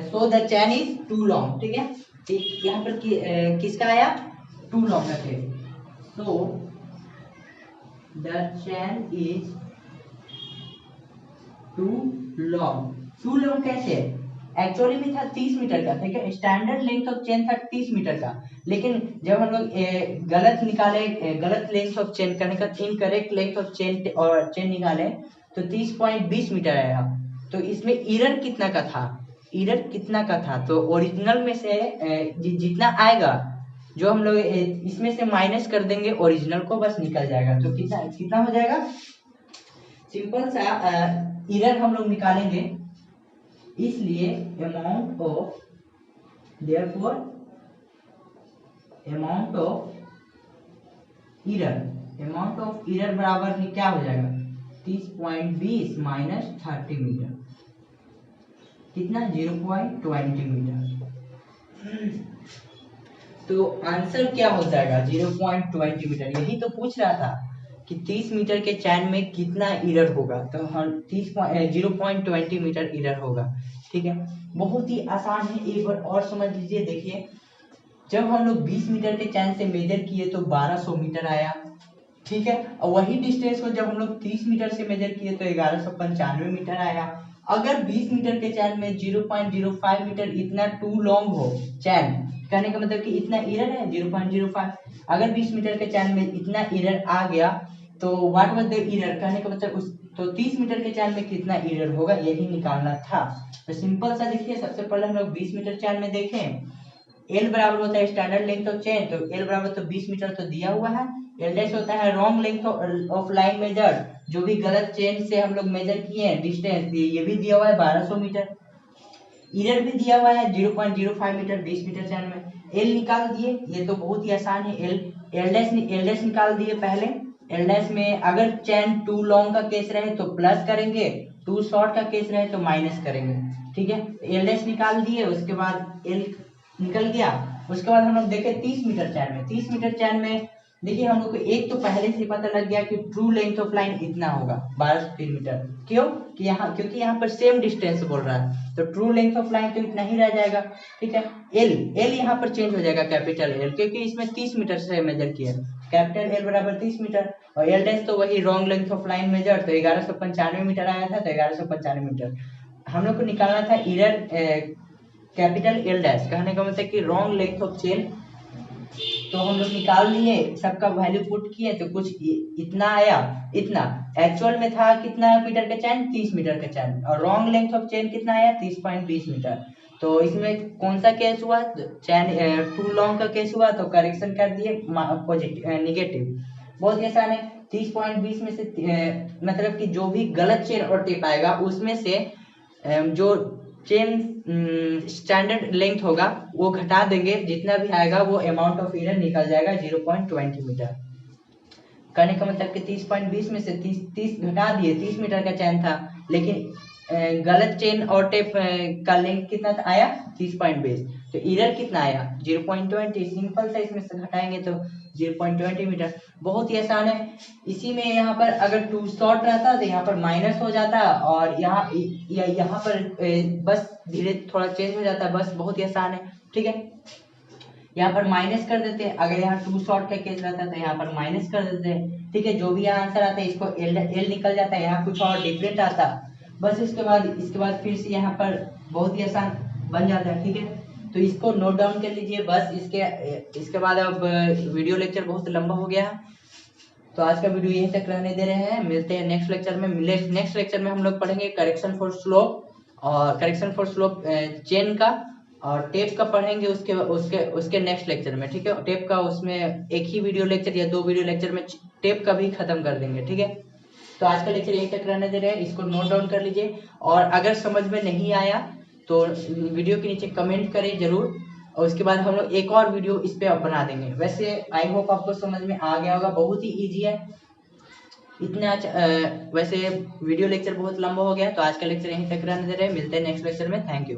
So the chain is too long, ठीक है। यहाँ पर किसका आया टू लॉन्ग का case. So the chain is too long. Too long कैसे, एक्चुअली में था 30 मीटर का, ठीक है। स्टैंडर्ड लेंथ ऑफ चेन था 30 मीटर का, लेकिन जब हम लोग गलत निकाले, गलत लेंथ ऑफ चेन करने का इनकरेक्ट लेंथ ऑफ चेन और चेन निकाले तो 30.20 मीटर आया। तो इसमें एरर कितना का था, एरर कितना का था, तो ओरिजिनल में से जितना आएगा जो हम लोग इसमें से माइनस कर देंगे ओरिजिनल को, बस निकल जाएगा। तो कितना कितना हो जाएगा, सिंपल सा एरर हम लोग निकालेंगे, इसलिए amount of therefore amount of error बराबर में क्या हो जाएगा 30.20 माइनस 30 मीटर, कितना 0.20 मीटर। तो आंसर क्या हो जाएगा 0.20 मीटर। यही तो पूछ रहा था कि 30 मीटर के चैन में कितना एरर होगा, तो हम 0.20 मीटर एरर होगा। ठीक है, बहुत ही आसान है, एक बार और समझ लीजिए। देखिए, जब हम लोग 20 मीटर के चैन से मेजर किए तो 1200 मीटर आया। ठीक है, और वही डिस्टेंस को जब हम लोग 30 मीटर से मेजर किए तो 1195 मीटर आया। अगर 20 मीटर के चैन में 0.05 मीटर इतना टू लॉन्ग हो चैन, कहने का मतलब कि इतना एरर है 0.05। अगर 20 मीटर के चैन में इतना एरर आ गया तो व्हाट वाज द एरर, कहने का मतलब उस तो 30 मीटर के चैन में कितना एरर होगा यही निकालना था। तो सिंपल सा देखिए, सबसे पहले हम लोग 20 मीटर चैन में देखें, एल बराबर होता है स्टैंडर्ड लेंथ ऑफ चेन, तो एल बराबर तो 20 मीटर तो दिया हुआ है। एल डैश होता है wrong length of line measure, जो भी गलत चेन से हम लोग मेजर किए हैं डिस्टेंस, ये भी दिया हुआ है 1200 मीटर। एरर भी दिया हुआ है 0.05 मीटर 20 मीटर चैन में। एल निकाल दिए, ये तो बहुत ही आसान है। एल डैश निकाल दिए पहले। एल डैश में अगर चैन टू लॉन्ग का केस रहे तो प्लस करेंगे, टू शॉर्ट का केस रहे तो माइनस करेंगे। ठीक है, एल डैश निकाल दिए, उसके बाद एल निकल गया। उसके बाद हम लोग देखे 30 मीटर चैन में। 30 मीटर चैन में देखिए हम लोग को एक तो पहले से पता लग गया कि ट्रू लेंथ ऑफ लाइन इतना होगा 1203 मीटर। क्यों कि क्योंकि यहाँ पर सेम डिस्टेंस बोल रहा है, तो ट्रू लेंथ ऑफ लाइन तो इतना ही रह जाएगा। ठीक है, एल यहाँ पर चेंज हो जाएगा कैपिटल एल, क्योंकि इसमें 30 मीटर से मेजर किया। कैपिटल एल बराबर 30 मीटर, और एल डैश तो वही wrong length of line measure, तो 1195 मीटर आया था, तो 1195 मीटर हम लोग को निकालना था। एरर कैपिटल एल डैश, कहने का मतलब कि रॉन्ग लेंथ ऑफ चेन, तो हम लोग निकाल लिए, सबका वैल्यू पुट किए तो कुछ इतना आया। इतना एक्चुअल में था कितना मीटर का चैन 30 मीटर का चैन, और रॉन्ग लेंथ ऑफ चेन कितना आया 30.20 मीटर। तो इसमें कौन सा केस हुआ, चैन टू लॉन्ग का केस हुआ, तो करेक्शन कर दिए पॉजिटिव निगेटिव। बहुत ही आसान है। 30.20 में से मतलब कि जो भी गलत चेन और टेप आएगा उसमें से जो चेन स्टैंडर्ड लेंथ होगा वो घटा देंगे, जितना भी आएगा वो अमाउंट ऑफ एरर निकल जाएगा 0.20 मीटर। कहने का मतलब कि 30.20 में से 30 घटा दिए, 30 मीटर का चैन था, लेकिन गलत चेन और टेप का लेंथ कितना आया 30.20, तो एरर कितना आया 0.20। सिंपल सा इसमें से घटाएंगे तो 0.20 मीटर। बहुत ही आसान है। इसी में यहाँ पर अगर टू शॉर्ट रहता तो यहाँ पर माइनस हो जाता, और यहाँ पर बस धीरे थोड़ा चेंज हो जाता, बस बहुत ही आसान है। ठीक है, यहाँ पर माइनस कर देते हैं। अगर यहाँ टू शॉर्ट का केस रहता है तो यहाँ पर माइनस कर देते हैं। ठीक है, जो भी आंसर आता है इसको एल निकल जाता है, यहाँ कुछ और डिफरेंट आता बस। इसके बाद फिर से यहाँ पर बहुत ही आसान बन जाता है। ठीक है, तो इसको नोट डाउन कर लीजिए बस। इसके बाद अब वीडियो लेक्चर बहुत लंबा हो गया, तो आज का वीडियो यहीं तक रहने दे रहे हैं। मिलते हैं नेक्स्ट लेक्चर में। नेक्स्ट लेक्चर में हम लोग पढ़ेंगे करेक्शन फॉर स्लोप, और करेक्शन फॉर स्लोप चेन का, और टेप का पढ़ेंगे उसके नेक्स्ट लेक्चर में। ठीक है, टेप का उसमें एक ही वीडियो लेक्चर या 2 वीडियो लेक्चर में टेप का भी खत्म कर देंगे। ठीक है, तो आज का लेक्चर यहीं तक रहने दे रहे हैं, इसको नोट डाउन कर लीजिए। और अगर समझ में नहीं आया तो वीडियो के नीचे कमेंट करें जरूर, और उसके बाद हम लोग एक और वीडियो इस पे बना देंगे। वैसे आई होप आपको समझ में आ गया होगा, बहुत ही इजी है। इतना वैसे वीडियो लेक्चर बहुत लंबा हो गया, तो आज का लेक्चर यहीं तक रहने दे रहे हैं। मिलते हैं नेक्स्ट लेक्चर में। Thank you.